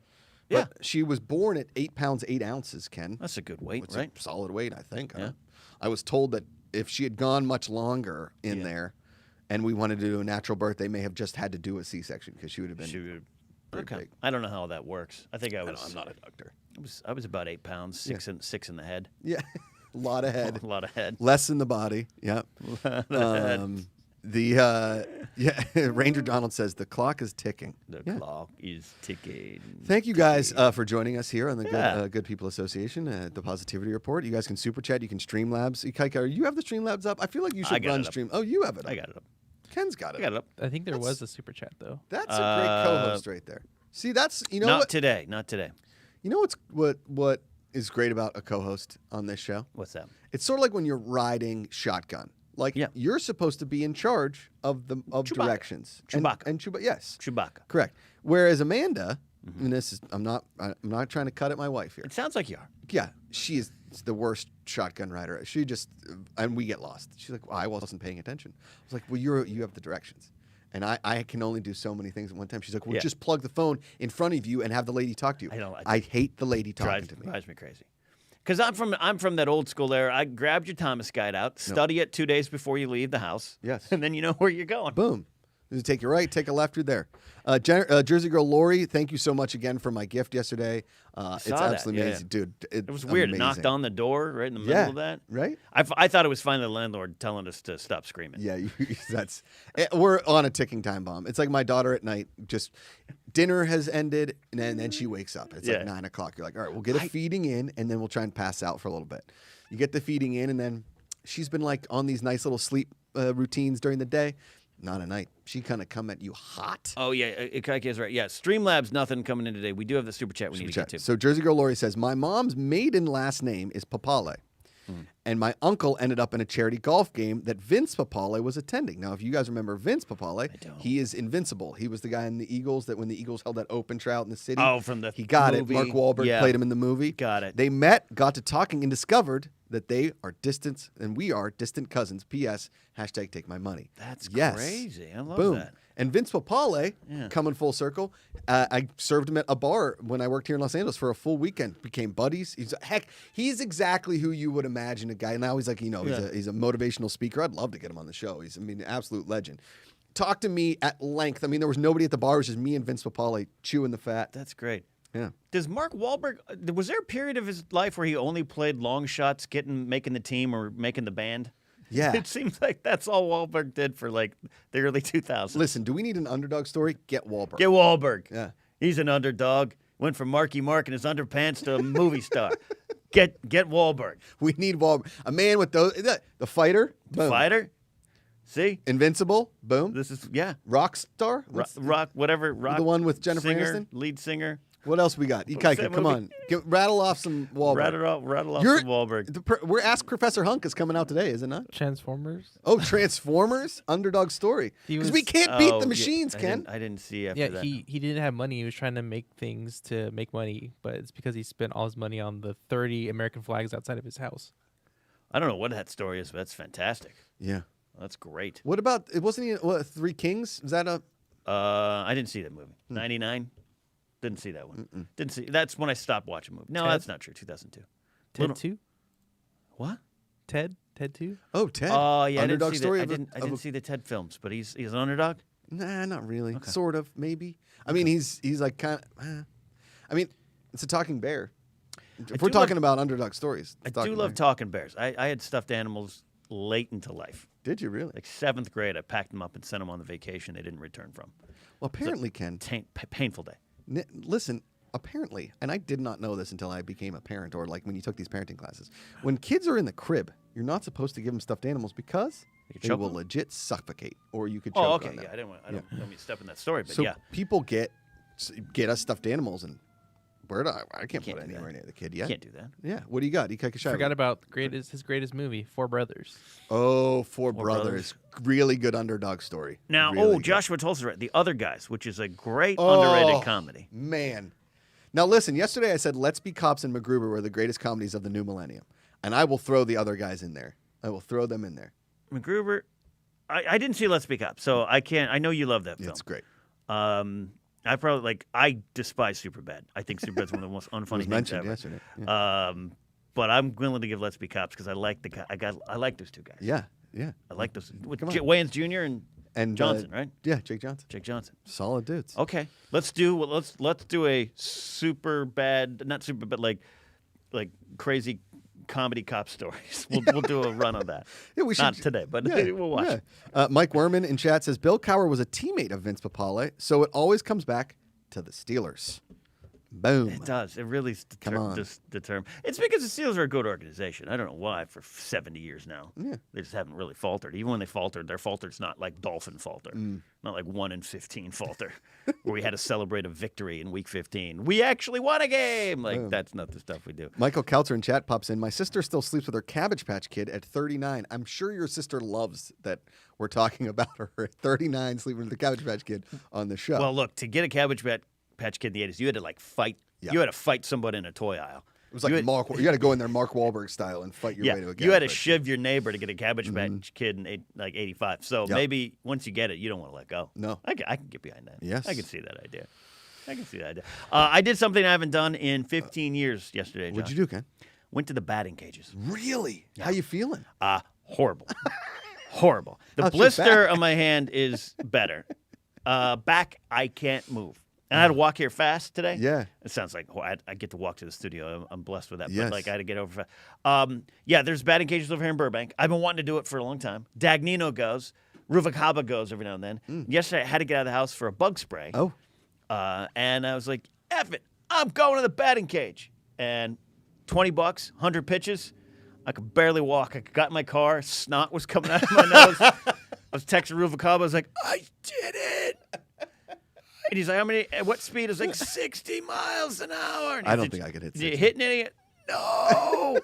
But Yeah, she was born at 8 pounds 8 ounces, Ken. that's a good weight, It's right? a solid weight, I think. Yeah. I was told that if she had gone much longer in there, and we wanted to do a natural birth, they may have just had to do a C-section because she would have been. She would- pretty okay. big. I don't know how that works. I think I was. I'm not a doctor. I was about 8 pounds, six in the head. Yeah, a lot of head, A lot of head. less in the body. Yep. Ranger Donald says the clock is ticking. The Yeah. clock is ticking. Thank you guys for joining us here on the Yeah. Good People Association, the Positivity Report. You guys can super chat. You can Streamlabs. Ikaika, you have the Streamlabs up? I feel like you I should got run it up. Stream. Oh, you have it up. I got it up. Ken's got it. I got it up. I think there was a super chat though. That's a great co-host right there. See, that's Not what today. Not today. you know what is great about a co-host on this show. What's that? It's sort of like when you're riding shotgun. Like you're supposed to be in charge of directions. Chewbacca. And yes. Chewbacca. Correct. Whereas Amanda, and this is I'm not trying to cut at my wife here. It sounds like you are. Yeah, she is the worst shotgun rider. She just and we get lost. She's like, well, I wasn't paying attention. I was like, well, you have the directions. And I can only do so many things at one time. She's like, well, just plug the phone in front of you and have the lady talk to you. I hate the lady talking to me. Drives me crazy. Because I'm from that old school era. I grabbed your Thomas guide out, study it 2 days before you leave the house. Yes. And then you know where you're going. Boom. You take a right, take a left, you're there. Jersey Girl Lori, thank you so much again for my gift yesterday. It's that, absolutely yeah. amazing. Dude, It was weird. It knocked amazing. on the door right in the middle of that. Right? I thought it was finally the landlord telling us to stop screaming. Yeah, we're on a ticking time bomb. It's like my daughter at night, just dinner has ended, and then she wakes up. It's like 9 o'clock. You're like, all right, we'll get a feeding in, and then we'll try and pass out for a little bit. You get the feeding in, and then she's been like on these nice little sleep routines during the day. Not at night. She kind of come at you hot. Oh, yeah. Ikaika is right. Yeah, Streamlabs, nothing coming in today. We do have the super chat we need to get to. So Jersey Girl Lori says, my mom's maiden last name is Papale. And my uncle ended up in a charity golf game that Vince Papale was attending. Now, if you guys remember Vince Papale, he is invincible. He was the guy in the Eagles that when the Eagles held that open trout in the city. Oh, from the He got movie. it. Mark Wahlberg played him in the movie. Got it. They met, got to talking, and discovered that they are distant, and we are distant cousins. P.S. # take my money. That's yes. crazy. I love Boom. that. And Vince Papale, coming full circle, I served him at a bar when I worked here in Los Angeles for a full weekend. Became buddies. He's exactly who you would imagine a guy. Now he's like, he's a motivational speaker. I'd love to get him on the show. He's, an absolute legend. Talked to me at length. I mean, there was nobody at the bar. It was just me and Vince Papale chewing the fat. That's great. Yeah. Does Mark Wahlberg, was there a period of his life where he only played long shots, making the team or making the band? Yeah. It seems like that's all Wahlberg did for like the early 2000s. Listen, do we need an underdog story? Get Wahlberg. Get Wahlberg. Yeah. He's an underdog. Went from Marky Mark in his underpants to a movie star. Get Wahlberg. We need Wahlberg. A man with those. The fighter. Boom. Fighter. See? Invincible. Boom. This is, Rock star. Rock, whatever. Rock. The one with Jennifer singer, Aniston? Lead singer. What else we got? Ikaika, come on. Rattle off some Wahlberg. Rattle off some Wahlberg. We're Ask Professor Hunk is coming out today, is it not? Transformers. Oh, Transformers? Underdog story. Because we can't beat the machines, Ken. I didn't see after that. He didn't have money. He was trying to make things to make money, but it's because he spent all his money on the 30 American flags outside of his house. I don't know what that story is, but that's fantastic. Yeah. That's great. What about, wasn't he, Three Kings? Is that a... I didn't see that movie. 99? Didn't see that one. Didn't see. That's when I stopped watching movies. No, that's not true. 2002. Ted 2? What? Ted 2? Oh, Ted. Oh, yeah. Underdog story. I didn't see the Ted films, but he's an underdog. Nah, not really. Okay. Sort of, maybe. I mean, he's like kind of. I mean, it's a talking bear. If we're talking about underdog stories, I do love talking bears. I had stuffed animals late into life. Did you really? Like 7th grade, I packed them up and sent them on the vacation they didn't return from. Well, apparently, Ken. Painful day. Listen, apparently, and I did not know this until I became a parent, or like when you took these parenting classes. When kids are in the crib, you're not supposed to give them stuffed animals because they will legit suffocate, or you could choke Oh, okay. on them. Yeah, I don't mean to step in that story, but So yeah. people get us stuffed animals, and I can't put it do anywhere that. near the kid yet. Can't do that. Yeah. What do you got? GPACharity. Forgot about his greatest movie, Four Brothers. Oh, Four Brothers. Brothers. Really good underdog story. Now, Really good. Joshua Tulsa, right? The Other Guys, which is a great underrated comedy. Man. Now, listen, yesterday I said Let's Be Cops and MacGruber were the greatest comedies of the new millennium. And I will throw the other guys in there. I will throw them in there. MacGruber, I didn't see Let's Be Cops, so I can't. I know you love that film. It's great. I despise Superbad. I think Superbad's one of the most unfunny things ever. Yesterday. Yeah. But I'm willing to give Let's Be Cops because I like I like those two guys. Yeah. I like those. Come on. Wayans Jr. and Johnson, right? Yeah, Jake Johnson. Jake Johnson. Solid dudes. Okay, let's do a super bad, not super, but like crazy comedy cop stories. We'll do a run of that. Yeah, we should. Not today, but we'll watch. Yeah. Mike Werman in chat says Bill Cowher was a teammate of Vince Papale, so it always comes back to the Steelers. Boom. It does. It really Come on. just determines. It's because the Steelers are a good organization. I don't know why for 70 years now. Yeah. They just haven't really faltered. Even when they faltered, their falter's not like Dolphin falter. Not like 1 in 15 falter, where we had to celebrate a victory in week 15. We actually won a game. Like, that's not the stuff we do. Michael Kautzer in chat pops in. My sister still sleeps with her Cabbage Patch Kid at 39. I'm sure your sister loves that we're talking about her at 39 sleeping with the Cabbage Patch Kid on the show. Well, look, to get a Cabbage Patch Kid in the 80s, you had to like fight. Yeah. You had to fight somebody in a toy aisle. it was like you got to go in there Mark Wahlberg style and fight your way to a Cabbage you had to Patch shiv your neighbor to get a Cabbage Patch Kid in like 85. So maybe once you get it, you don't want to let go. No. I can get behind that. Yes. I can see that idea. I did something I haven't done in 15 years yesterday, Josh. What'd you do, Ken? Went to the batting cages. Really? Yeah. How you feeling? Horrible. Horrible. The How's your blister back? on my hand is better. Back, I can't move. And I had to walk here fast today. Yeah. It sounds like I get to walk to the studio. I'm blessed with that. Yes. But like I had to get over fast. There's batting cages over here in Burbank. I've been wanting to do it for a long time. Dagnino goes. Ruvalcaba goes every now and then. Yesterday I had to get out of the house for a bug spray. Oh. And I was like, F it. I'm going to the batting cage. And $20, 100 pitches. I could barely walk. I got in my car. Snot was coming out of my nose. I was texting Ruvalcaba. I was like, I did it. And he's like, how many, at what speed? I was like, 60 miles an hour. And I don't he's think I could hit You 60. hitting any? No.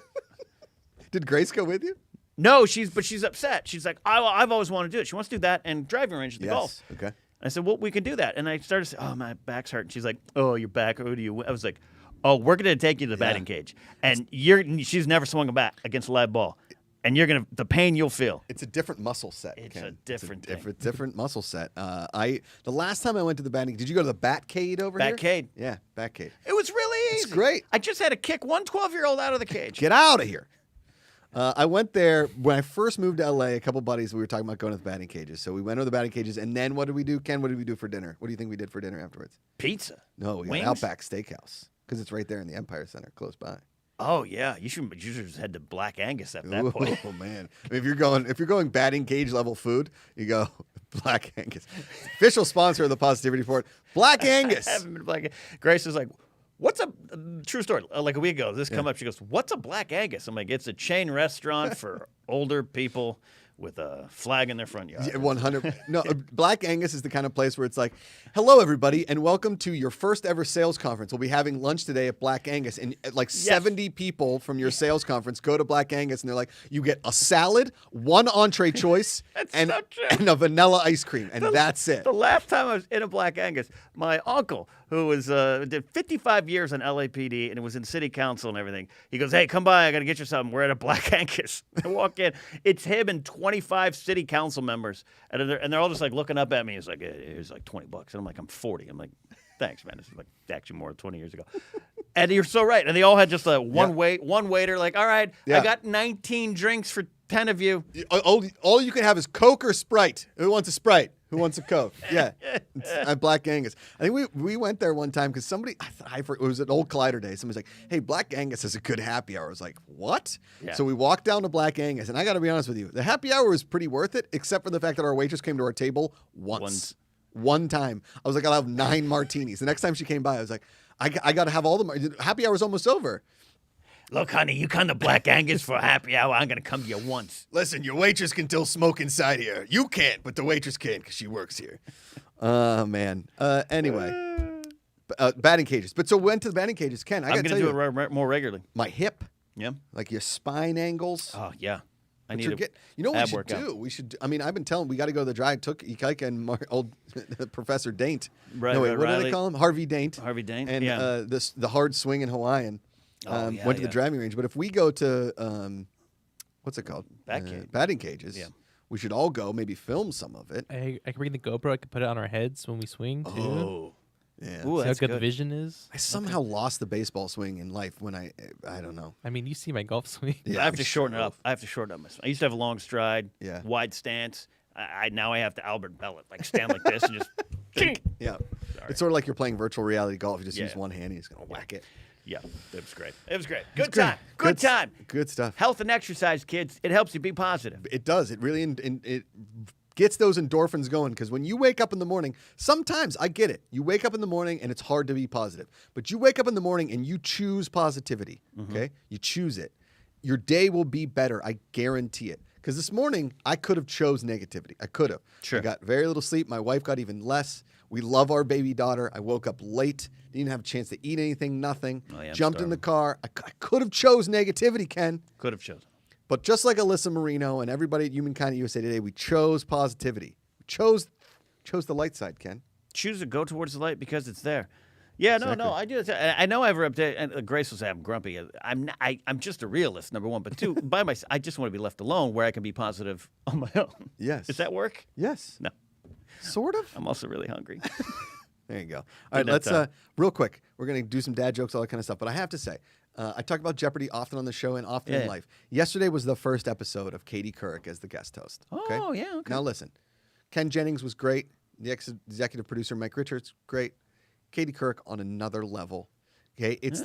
Did Grace go with you? No, she's upset. She's like, I've always wanted to do it. She wants to do that and driving range at the golf. Okay. I said, well, we can do that. And I started to say, oh, my back's hurting. She's like, oh, your back. Oh, do you? I was like, oh, we're going to take you to the batting cage. And she's never swung a bat against a live ball. And the pain you'll feel. It's a different muscle set. It's Ken. a different thing. different muscle set. The last time I went to the batting, did you go to the Batcade over here? Batcade. Yeah, Batcade. It was really easy. It's great. I just had to kick one 12-year-old out of the cage. Get out of here. I went there when I first moved to LA. A couple buddies, we were talking about going to the batting cages. So we went to the batting cages, and then what did we do? Ken, what did we do for dinner? What do you think we did for dinner afterwards? Pizza. No, we Wings? went Outback Steakhouse because it's right there in the Empire Center, close by. Oh yeah, you should just head to Black Angus at that point. Oh man, I mean, if you're going batting cage level food, you go Black Angus. Official sponsor of the Positivity Report, Black Angus. I haven't been to Black. Grace is like, "What's a true story?" Like a week ago, this come up. She goes, "What's a Black Angus?" I'm like, "It's a chain restaurant for older people with a flag in their front yard." Yeah, 100. No, Black Angus is the kind of place where it's like, "Hello, everybody, and welcome to your first ever sales conference. We'll be having lunch today at Black Angus." And like 70 people from your sales conference go to Black Angus, and they're like, "You get a salad, one entree choice, and so true. and a vanilla ice cream, and that's it." The last time I was in a Black Angus, my uncle, who was did 55 years on LAPD and was in city council and everything, he goes, "Hey, come by, I got to get you something. We're at a Black Angus." I walk in, it's him and 25 city council members, and they're all just like looking up at me. It's like, "Here's like $20," and I'm like, "I'm 40." I'm like, "Thanks, man." This is like actually more than 20 years ago. And you're so right. And they all had just one waiter, like, "All right, Yeah. I got 19 drinks for 10 of you." All you can have is Coke or Sprite. Who wants a Sprite? Who wants a Coke? Yeah, it's at Black Angus. I think we went there one time because somebody, it was an old Collider day. Somebody's like, "Hey, Black Angus is a good happy hour." I was like, "What?" Yeah. So we walked down to Black Angus, and I got to be honest with you, the happy hour was pretty worth it, except for the fact that our waitress came to our table once. One time. I was like, "I'll have 9 martinis." The next time she came by, I was like, I got to have all the happy hour's almost over. "Look, honey, you come to Black Angus for a happy hour. I'm going to come to you once." Listen, your waitress can still smoke inside here. You can't, but the waitress can because she works here. Oh, man. Anyway, batting cages. But so went to the batting cages. Ken, I got I'm to going tell to you, do it more regularly. my hip, Yeah. like your spine angles. Oh, yeah. I But need you're to you know what we ab should workout. do? We should. I mean, I've been telling. We got to go to the drive. Took Ikaika and old Professor Daint. Right, no, wait, right, what do Riley. they call him? Harvey Daint. Harvey Daint, And yeah. the hard swing in Hawaiian. Oh, yeah, went to the yeah. driving range. But if we go to what's it called? Batting cages. Yeah. We should all go. Maybe film some of it. I can bring the GoPro. I can put it on our heads when we swing too. Oh. Yeah. Ooh, See how that's good the good. vision is. I somehow lost the baseball swing in life when I don't know. I mean, you see my golf swing. Yeah, I have I'm to shorten it sure. up. I have to shorten up my swing. I used to have a long stride, Yeah. wide stance. Now I have to Albert Bell it, like stand like this and just. Yeah. Sorry. It's sort of like you're playing virtual reality golf. You just Yeah. use one hand and he's going to whack it. Yeah, it was great. It was great. Good great. time. Good time. Good stuff. Health and exercise, kids. It helps you be positive. It does. It really it gets those endorphins going because when you wake up in the morning, sometimes I get it. You wake up in the morning and it's hard to be positive. But you wake up in the morning and you choose positivity, okay? You choose it. Your day will be better. I guarantee it. Because this morning, I could have chose negativity. I could have. Sure. I got very little sleep. My wife got even less. We love our baby daughter. I woke up late. Didn't have a chance to eat anything, nothing. Oh, yeah, I'm Jumped in the starving. car. I could have chose negativity, Ken. Could have chosen. But just like Alyssa Marino and everybody at Humankind USA Today, we chose positivity. We chose the light side, Ken. Choose to go towards the light because it's there. Yeah, no, I do. I know I've updated. And Grace will say I'm grumpy. I'm just a realist, number one. But two, by myself, I just want to be left alone where I can be positive on my own. Yes. Does that work? Yes. No. Sort of. I'm also really hungry. There you go. All right, that let's time. real quick. We're gonna do some dad jokes, all that kind of stuff. But I have to say, I talk about Jeopardy often on the show and often in Yeah. life. Yesterday was the first episode of Katie Couric as the guest host. Okay? Oh, yeah, okay. Now listen, Ken Jennings was great. The executive producer Mike Richards, great. Katie Couric on another level. Okay, it's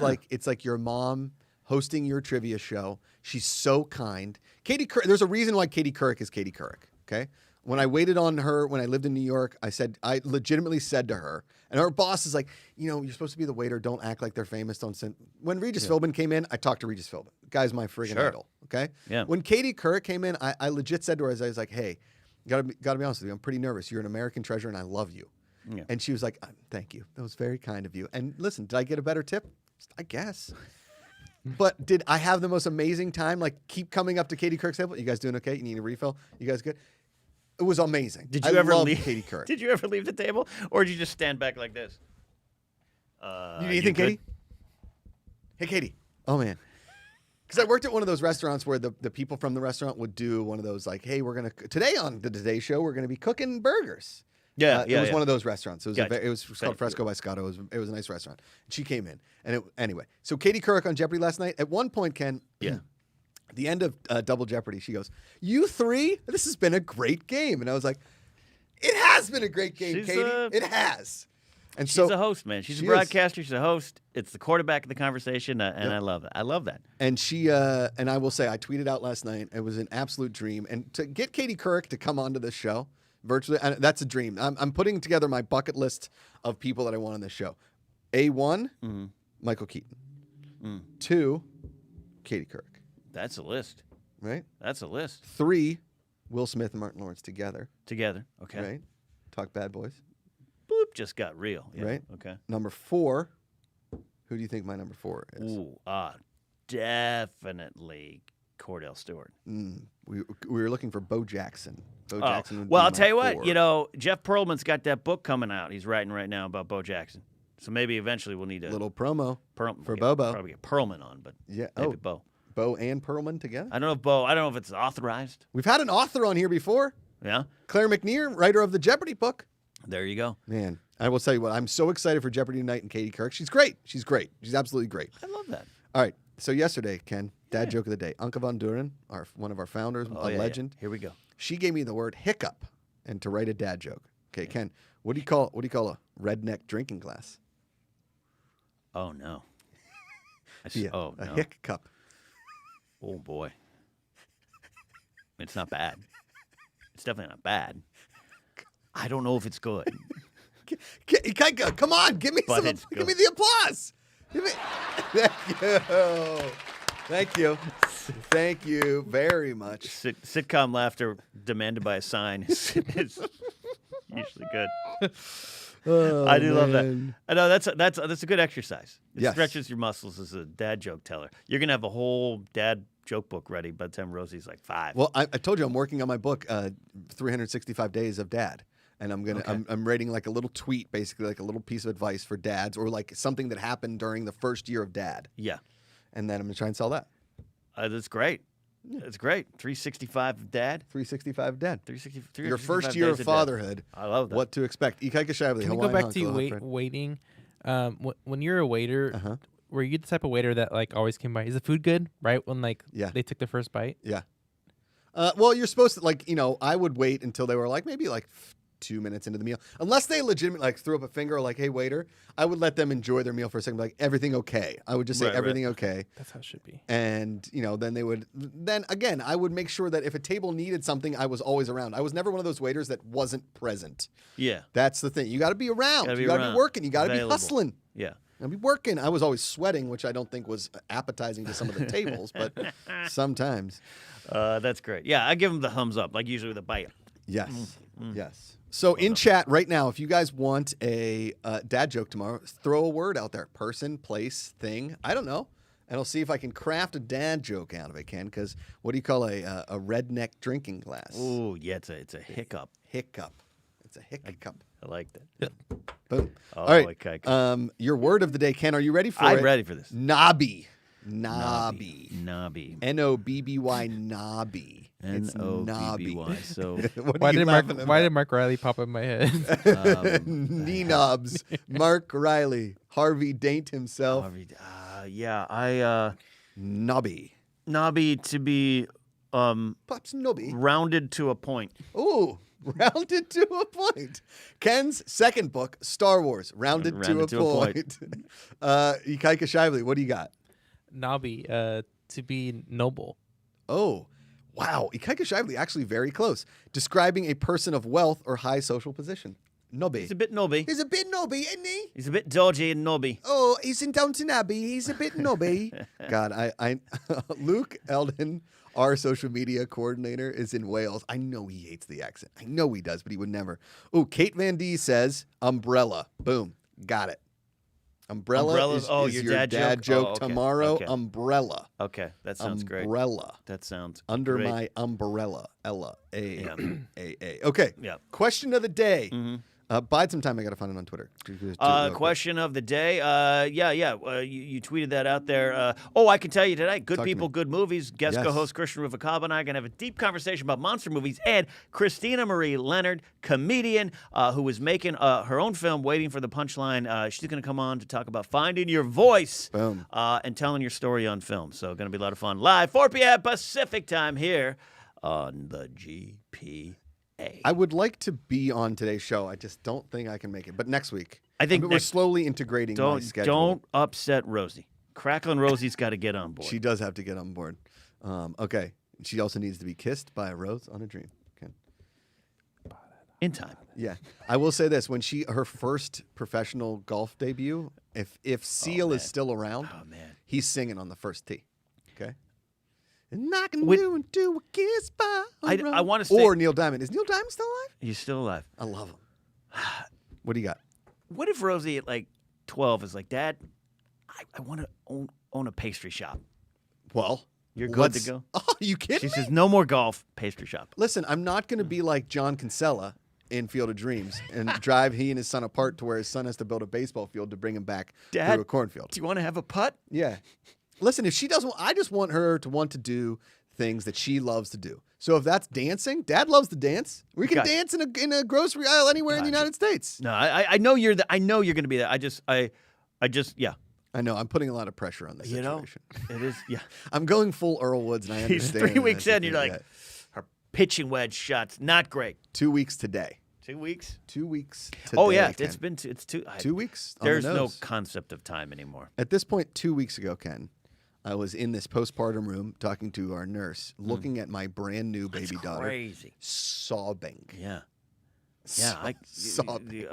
like your mom hosting your trivia show. She's so kind. Katie Couric. There's a reason why Katie Couric is Katie Couric. Okay. When I waited on her when I lived in New York, I legitimately said to her, and her boss is like, you're supposed to be the waiter. Don't act like they're famous. Don't send. When Regis Philbin came in, I talked to Regis Philbin. The guy's my friggin' Sure. idol. Okay. Yeah. When Katie Couric came in, I legit said to her, I was like, hey, gotta be honest with you. I'm pretty nervous. You're an American treasure, and I love you. Yeah. And she was like, thank you. That was very kind of you. And listen, did I get a better tip? I guess. But did I have the most amazing time? Like, keep coming up to Katie Couric's table. You guys doing okay? You need a refill? You guys good? It was amazing. Did you ever love leave Katie Couric? Did you ever leave the table, or did you just stand back like this? You need anything, good? Katie? Hey, Katie. Oh, man. Because I worked at one of those restaurants where the people from the restaurant would do one of those like, hey, we're going to, today on the Today Show, we're going to be cooking burgers. It was one of those restaurants. It was Gotcha. it was called Fresco by Scotto. It was a nice restaurant. And she came in. And anyway, so Katie Couric on Jeopardy last night. At one point, Ken, at the end of Double Jeopardy, she goes, "You three, this has been a great game." And I was like, "It has been a great game, Katie. It has." And She's a host, man. She's a broadcaster. She's a host. It's the quarterback of the conversation, and I love it. I love that. And she and I will say, I tweeted out last night. It was an absolute dream. And to get Katie Couric to come onto this show virtually, that's a dream. I'm putting together my bucket list of people that I want on this show. A1, Michael Keaton. 2, Katie Couric. That's a list. Right? That's a list. 3, Will Smith and Martin Lawrence together. Together. Okay. Right? Talk Bad Boys. Boop, just got real. Yeah. Right? Okay. Number 4, who do you think my number 4 is? Ooh, definitely Cordell Stewart. We were looking for Bo Jackson. Bo Jackson would be I'll my tell you what, 4. Jeff Pearlman's got that book coming out. He's writing right now about Bo Jackson. So maybe eventually we'll need a little promo for get, Bobo. Probably get Pearlman on, but maybe Bo. Bo and Pearlman together? I don't know if it's authorized. We've had an author on here before. Yeah? Claire McNear, writer of the Jeopardy book. There you go. Man, I will tell you what, I'm so excited for Jeopardy tonight and Katie Couric. She's great. She's great. She's absolutely great. I love that. All right. So yesterday, Ken, dad joke of the day. Anke von Duren, one of our founders, a legend. Yeah. Here we go. She gave me the word hiccup and to write a dad joke. Okay, Ken, what do you call a redneck drinking glass? Oh no. A hiccup. Oh boy. It's not bad. It's definitely not bad. I don't know if it's good. Come on, give me the applause. Thank you. Thank you very much. Sitcom laughter demanded by a sign is usually good. I do love that. I know that's a good exercise. It stretches your muscles as a dad joke teller. You're gonna have a whole dad joke book ready by the time Rosie's like 5. Well, I told you I'm working on my book, 365 Days of Dad. And I'm writing like a little tweet, basically like a little piece of advice for dads, or like something that happened during the first year of dad. Yeah. And then I'm gonna try and sell that. That's great. That's great. 365 dad. 365 dad. 365 Your first year of fatherhood. I love that. What to expect? Can we go back to waiting? When you're a waiter, were you the type of waiter that like always came by? Is the food good? Right when they took the first bite. Yeah. Well, you're supposed to I would wait until they were like maybe like 2 minutes into the meal, unless they legitimately like threw up a finger or like, "Hey waiter," I would let them enjoy their meal for a second. Like, everything okay? I would just say everything okay. That's how it should be. And then they would. Then again, I would make sure that if a table needed something, I was always around. I was never one of those waiters that wasn't present. Yeah, that's the thing. You got to be around. You got to be working. You got to be hustling. Yeah. I'd be working. I was always sweating, which I don't think was appetizing to some of the tables, but sometimes. That's great. Yeah, I give them the thumbs up, like usually with a bite. Yes. Yes. So in chat right now, if you guys want a dad joke tomorrow, throw a word out there. Person, place, thing. I don't know. And I'll see if I can craft a dad joke out of it, Ken, because what do you call a redneck drinking glass? Oh, yeah, it's a hiccup. Hiccup. It's a hiccup. I like that. Boom. Oh, all right. Your word of the day, Ken. Are you ready for it? I'm ready for this. Knobby. Knobby. N-O-B-B-Y, knobby. N-O-B-B-Y. So why did Mark Riley pop in my head? Knee-knobs. Mark Riley. Harvey Daint himself. Knobby. Knobby to be Pops knobby. Rounded to a point. Ooh. Rounded to a point. Ken's second book, Star Wars, Rounded to a point. Ikaika Shively, what do you got? Knobby, to be noble. Oh, wow. Ikaika Shively, actually very close. Describing a person of wealth or high social position. Nobby. He's a bit nobby. He's a bit nobby, isn't he? He's a bit dodgy and nobby. Oh, he's in Downton Abbey. He's a bit nobby. God, I Luke Eldon, our social media coordinator, is in Wales. I know he hates the accent. I know he does, but he would never. Oh, Kate Van D says umbrella. Boom. Got it. Umbrella is your dad joke tomorrow. Okay. Umbrella. Okay, that sounds great. Umbrella. That sounds under great. my umbrella. Ella. A. Okay. Yeah. Question of the day. Bide some time. I got to find it on Twitter. Question of the day. You tweeted that out there. I can tell you today. Good People, Good Movies. Guest co-host Christian Ruvacaba and I are going to have a deep conversation about monster movies. And Christina Marie Leonard, comedian who is making her own film, Waiting for the Punchline. She's going to come on to talk about finding your voice and telling your story on film. So going to be a lot of fun. Live, 4 p.m. Pacific time here on the GP. I would like to be on today's show. I just don't think I can make it. But next week, I think we're slowly integrating my schedule. Don't upset Rosie. Cracklin' Rosie's got to get on board. She does have to get on board. Okay. She also needs to be kissed by a rose on a dream. Okay. In time. Yeah. I will say this: when her first professional golf debut, if Seal is still around, he's singing on the first tee. Okay. And I can do a kiss by a rose. I want to say, or Neil Diamond. Is Neil Diamond still alive? He's still alive. I love him. What do you got? What if Rosie at like 12 is like, Dad, I want to own a pastry shop. Well, you're good to go. Oh, you kidding She says, no more golf, pastry shop. Listen, I'm not going to be like John Kinsella in Field of Dreams and drive he and his son apart to where his son has to build a baseball field to bring him back Dad, to a cornfield. Do you want to have a putt? Yeah. Listen, if she doesn't, I just want her to want to do things that she loves to do. So if that's dancing, Dad loves to dance. We can dance in a grocery aisle anywhere in the United States. No, I know you're I know you're going to be there. I just yeah. I know. I'm putting a lot of pressure on this situation. It is. Yeah. I'm going full Earl Woods, and I understand. He's 3 weeks in. You're like, her pitching wedge shots not great. 2 weeks today. 2 weeks. 2 weeks today. Oh yeah, it's been it's 2 weeks. There's no concept of time anymore. At this point, 2 weeks ago, Ken, I was in this postpartum room talking to our nurse, looking at my brand new baby daughter. Crazy. Sobbing. Yeah. Yeah, sobbing.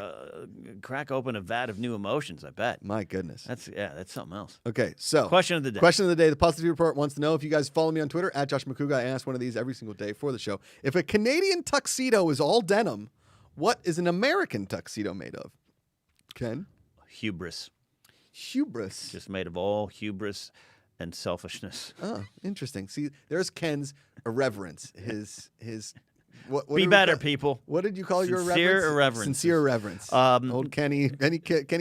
Crack open a vat of new emotions, I bet. My goodness. That's something else. Okay, so question of the day. Question of the day. The Positivity Report wants to know if you guys follow me on Twitter at Josh Macuga. I ask one of these every single day for the show. If a Canadian tuxedo is all denim, what is an American tuxedo made of? Ken? Hubris. Hubris. Just made of all hubris and selfishness. Oh, interesting. See, there's Ken's irreverence. His what be better, people. What did you call your irreverence? Sincere irreverence. Old Kenny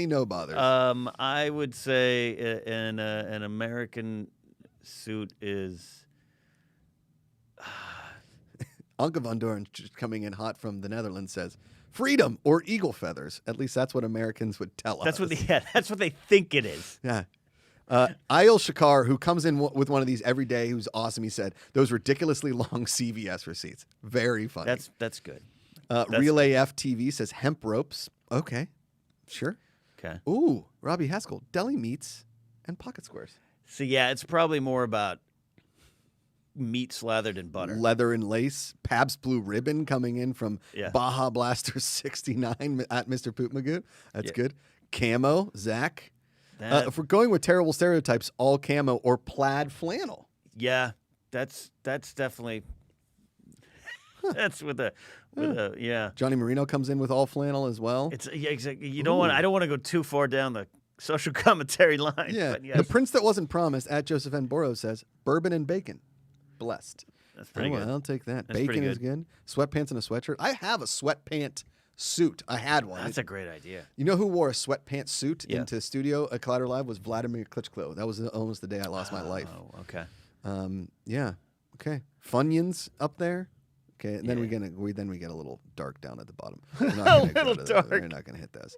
no bothers. I would say an American suit is Anke van Doorn, coming in hot from the Netherlands, says freedom or eagle feathers. At least that's what Americans would tell us. That's what they think it is. Yeah. Ayel Shakar, who comes in with one of these every day, who's awesome, he said, those ridiculously long CVS receipts. Very funny. That's good. Real AF TV says hemp ropes. Okay. Sure. Okay. Ooh, Robbie Haskell, deli meats and pocket squares. So, yeah, it's probably more about meat slathered in butter. Leather and lace. Pabst Blue Ribbon coming in from Baja Blaster 69 at Mr. Poop Magoo. That's good. Camo, Zach. If we're going with terrible stereotypes, all camo or plaid flannel. Yeah, that's definitely that's with a yeah. Johnny Marino comes in with all flannel as well. It's exactly. I don't want to go too far down the social commentary line. Yeah, but yes. The prince that wasn't promised at Joseph N. Burrows says bourbon and bacon, blessed. That's pretty good. I'll take that. That's bacon is good. Sweatpants and a sweatshirt. I have a sweatpant suit. I had one. That's a great idea. You know who wore a sweatpants suit into studio at Collider Live was Vladimir Klitschko. That was almost the day I lost my life. Oh, okay. Yeah. Okay. Funyuns up there. Okay. And then we get a little dark down at the bottom. A little dark. We're not gonna hit those.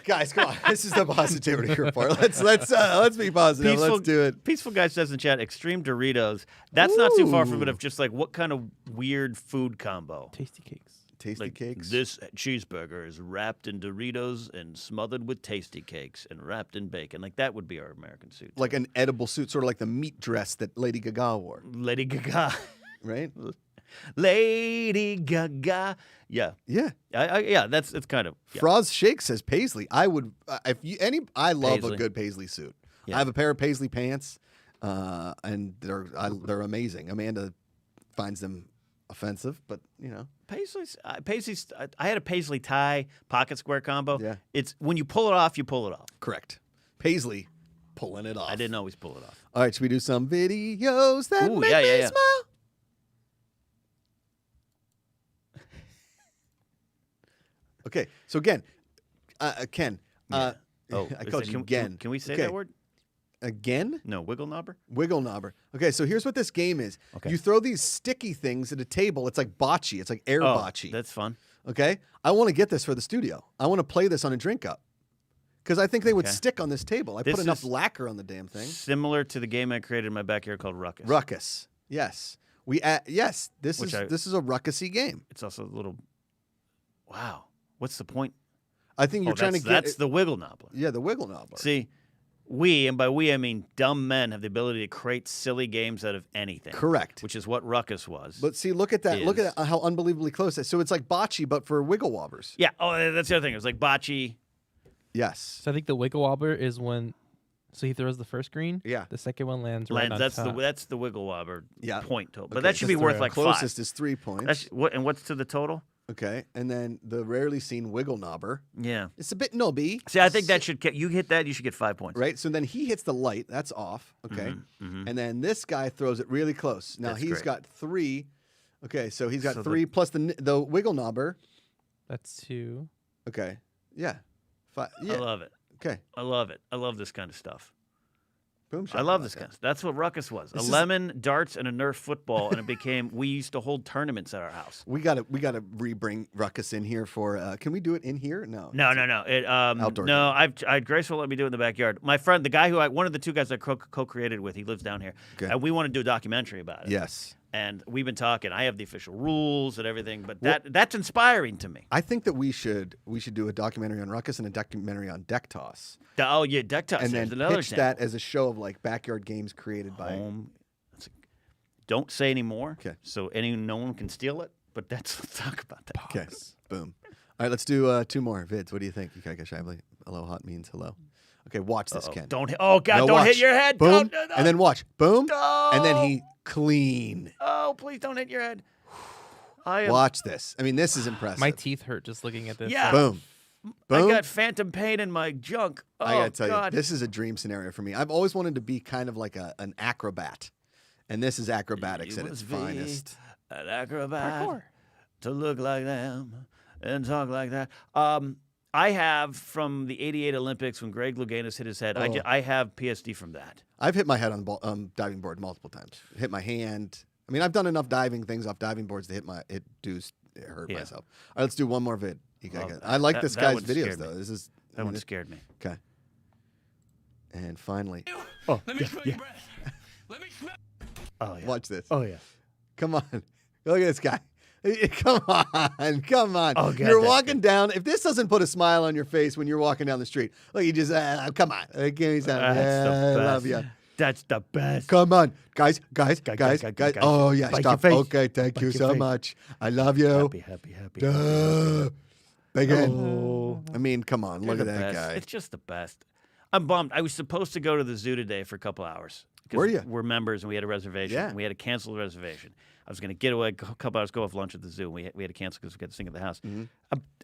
Guys, come on. This is the Positivity Report. Let's be positive. Let's do it. Peaceful Guy says in chat, extreme Doritos. That's not too far from it of just like what kind of weird food combo? Tasty cakes. Tasty cakes. This cheeseburger is wrapped in Doritos and smothered with tasty cakes and wrapped in bacon. Like that would be our American suit. Like an edible suit, sort of like the meat dress that Lady Gaga wore. Lady Gaga. Right? Lady Gaga. Yeah. Yeah. That's kind of. Yeah. Froz Shake says Paisley. I would I love Paisley. A good Paisley suit. Yeah. I have a pair of Paisley pants, and they're amazing. Amanda finds them offensive, but you know. Paisley's. I had a Paisley tie pocket square combo. Yeah. It's when you pull it off, you pull it off. Correct. Paisley pulling it off. I didn't always pull it off. All right, should we do some videos that make me smile? Okay, so again, Ken. Yeah. I called you again. Can we say that word? Again? No, wiggle knobber? Wiggle knobber. Okay, so here's what this game is. Okay. You throw these sticky things at a table. It's like bocce. It's like air bocce. That's fun. Okay? I want to get this for the studio. I want to play this on a drink up. Because I think they would stick on this table. I put enough lacquer on the damn thing. Similar to the game I created in my backyard called Ruckus. Ruckus. Yes. This is a ruckusy game. It's also a little... Wow. What's the point? I think you're trying to get... That's the wiggle knobbler. Yeah, the wiggle knobbler. See... We, and by we I mean dumb men, have the ability to create silly games out of anything. Correct. Which is what Ruckus was. But see, look at that. Look at how unbelievably close that is. So it's like bocce, but for wiggle wobbers. Yeah. Oh, that's the other thing. It was like bocce. Yes. So I think the wiggle wobbler is when, so he throws the first green. Yeah. The second one lands right on top. That's the wiggle wobber point total. But Okay, that should be worth like closest 5. is 3 points. And what's to the total? Okay, and then the rarely seen wiggle knobber. Yeah. It's a bit knobby. See, I think that should you hit that, you should get 5 points. Right, so then he hits the light. That's off. Okay, and then this guy throws it really close. Now he's got 3. Okay, so he's got 3 plus the wiggle knobber. That's 2. Okay, yeah, 5. Yeah. I love it. Okay, I love it. I love this kind of stuff. Boom shot. I love this kind of stuff. That's what Ruckus was. A lemon, darts, and a Nerf football, and it became. We used to hold tournaments at our house. We gotta re-bring Ruckus in here for. Can we do it in here? No. No. Outdoor No, I Grace will let me do it in the backyard. My friend, the guy one of the 2 guys I co-created with, he lives down here. Okay. And we want to do a documentary about it. Yes. And we've been talking. I have the official rules and everything, but that's inspiring to me. I think that we should do a documentary on Ruckus and a documentary on deck toss. Oh yeah, deck toss. And then another pitch example. that as a show of like backyard games created by. Don't say any more. Okay. So no one can steal it. But let's talk about that. Okay. Boom. All right, let's do 2 more vids. What do you think? Hello, hot means hello. Okay, watch this, Ken. Don't hit. Oh God! No, don't watch. hit your head. Boom. No. And then watch. Boom. No. And then he clean. Oh, please don't hit your head. Watch this. I mean, this is impressive. My teeth hurt just looking at this. Yeah. Boom. I got phantom pain in my junk. Oh, I gotta tell God. you, this is a dream scenario for me. I've always wanted to be kind of like an acrobat, and this is acrobatics at its finest. An acrobat Parkour. to look like them and talk like that. I have from the '88 Olympics when Greg Louganis hit his head. I have PSD from that. I've hit my head on diving board multiple times. Hit my hand. I mean, I've done enough diving things off diving boards to hurt myself. All right, let's do one more vid. I like this guy's videos though. That one scared me. Okay. And finally, Let me smell your breath. Let me smell. Oh yeah. watch this. Oh yeah. Come on, look at this guy. Come on. Oh, God, you're walking down. If this doesn't put a smile on your face when you're walking down the street, look, you just come on. Give me some. I love you. That's the best. Come on, guys. Guys. Oh yeah, Bite stop. your face. Okay, thank Bite you your so face. much. I love you. Happy. Big end. Oh. I mean, come on, You're look at the that best. guy. It's just the best. I'm bummed. I was supposed to go to the zoo today for a couple hours. 'Cause Were you? We're members and we had a reservation. Yeah. And we had to cancel the reservation. I was going to get away a couple hours, go have lunch at the zoo. And we had to cancel because we got to sing at the house. Mm-hmm.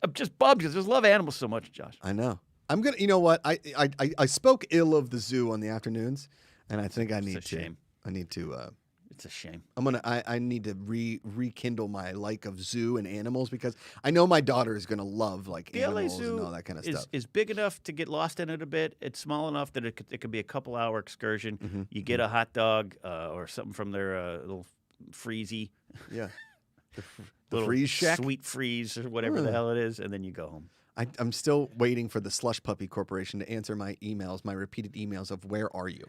I'm just bummed because I just love animals so much, Josh. I know. I'm gonna. You know what? I spoke ill of the zoo on the afternoons, and I think I need to. shame. I need to. It's a shame. I need to rekindle my like of zoo and animals because I know my daughter is gonna love like The LA animals Zoo and all that kind of stuff. is big enough to get lost in it a bit. It's small enough that it could be a couple-hour excursion. Mm-hmm. You get a hot dog or something from their little freezy. Yeah. The Little freeze shack. Sweet freeze or whatever the hell it is, and then you go home. I'm still waiting for the Slush Puppy Corporation to answer my emails, my repeated emails of where are you?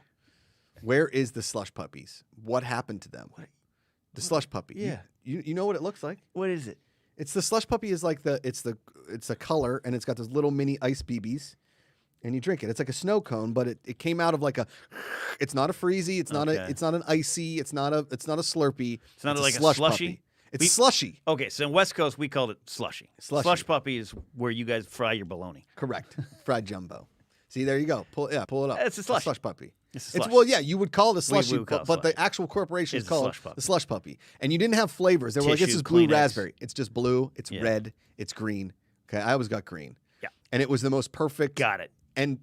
Where is the Slush Puppies? What happened to them? The Slush Puppy. Yeah. You know what it looks like? What is it? It's the Slush Puppy is like it's a color and it's got those little mini ice BBs. And you drink it. It's like a snow cone, but it came out of like a. It's not a freezy. It's not Okay. It's not an icy. It's not a Slurpee. It's not like a slush slushy? puppy. It's slushy. Okay, so in West Coast we called it slushy. Slush puppy is where you guys fry your bologna. Correct. Fried jumbo. See, there you go. Pull it up. It's a slush. slush puppy. It's a slush. Well, yeah, you would call it a slushy, would call it but the slush. actual corporation is It's a called slush puppy. the slush puppy. And you didn't have flavors. They were like, this Tissue, is blue Kleenex. raspberry. It's just blue. It's Yeah. red. It's green. Okay, I always got green. Yeah. And it was the most perfect. Got it. And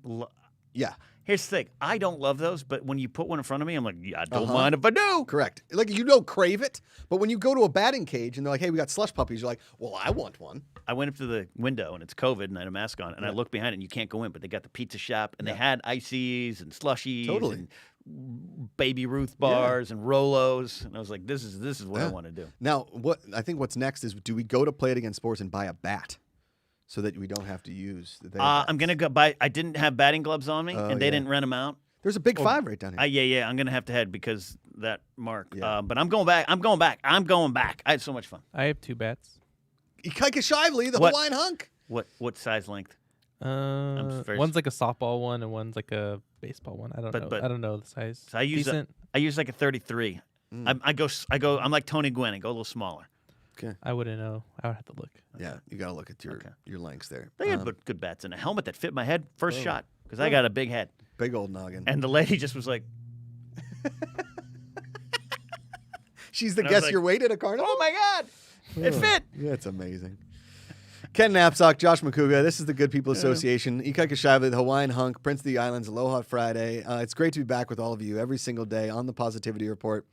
yeah, Here's the thing. I don't love those, but when you put one in front of me, I'm like, yeah, I don't mind if I do. Correct. Like, you don't crave it, but when you go to a batting cage and they're like, hey, we got slush puppies, you're like, well, I want one. I went up to the window, and it's COVID, and I had a mask on, and I looked behind it, and you can't go in, but they got the pizza shop, and they had ices and slushies and Baby Ruth bars and Rolos, and I was like, this is what I want to do. Now, I think what's next is, do we go to Play It Again Sports and buy a bat? So that we don't have to use the I'm going to go buy. I didn't have batting gloves on me, and they didn't rent them out. There's a big 5 right down here. Yeah. I'm going to have to head because that mark. But I'm going back. I'm going back. I had so much fun. I have 2 bats. GPACharity, the Hawaiian hunk. What size length? One's like a softball one, and one's like a baseball one. I don't know. I don't know the size. So I use like a 33. I'm like Tony Gwynn. I go a little smaller. Okay. I wouldn't know. I would have to look. Yeah, you got to look at your lengths there. They had good bats and a helmet that fit my head first shot because I got a big head. Big old noggin. And the lady just was like, she's the guest your weight at a carnival? Oh my God. It fit. Yeah, it's amazing. Ken Knapsack, Josh Macuga. This is the Good People Association. GPACharity, the Hawaiian hunk, Prince of the Islands, Aloha Friday. It's great to be back with all of you every single day on the Positivity Report.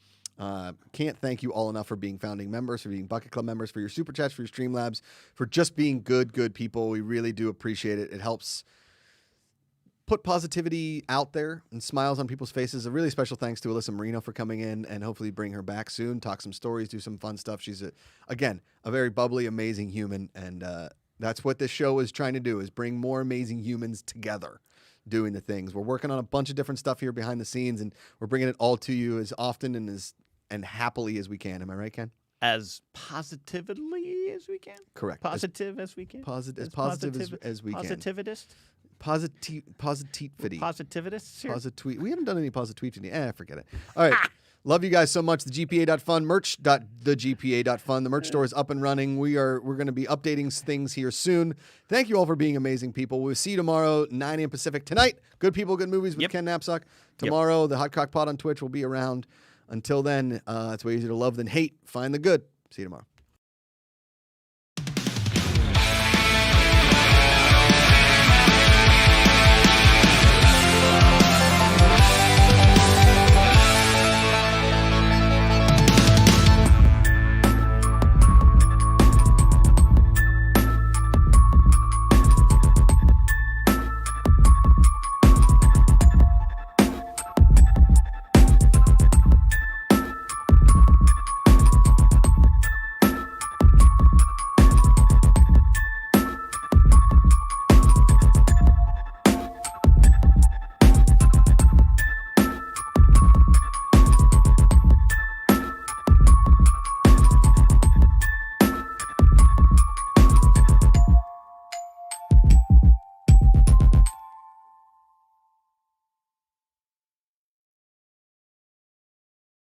Can't thank you all enough for being founding members, for being Bucket Club members, for your super chats, for your Streamlabs, for just being good people. We really do appreciate it. It helps put positivity out there and smiles on people's faces. A really special thanks to Alyssa Marino for coming in and hopefully bring her back soon, talk some stories, do some fun stuff. She's, again, a very bubbly, amazing human, and that's what this show is trying to do, is bring more amazing humans together doing the things. We're working on a bunch of different stuff here behind the scenes, and we're bringing it all to you as often and happily as we can. Am I right, Ken? As positively as we can? Correct. Positive as we can? As positive as we can. Positivist? Positivity. Positivists here? We haven't done any positivity. Forget it. All right. Love you guys so much. The GPA.fun, merch.thegpa.fun. The merch store is up and running. We're going to be updating things here soon. Thank you all for being amazing people. We'll see you tomorrow, 9 a.m. Pacific. Tonight, Good People, Good Movies with Ken Knapsack. Tomorrow, the Hot Crock Pod on Twitch will be around. Until then, it's way easier to love than hate. Find the good. See you tomorrow.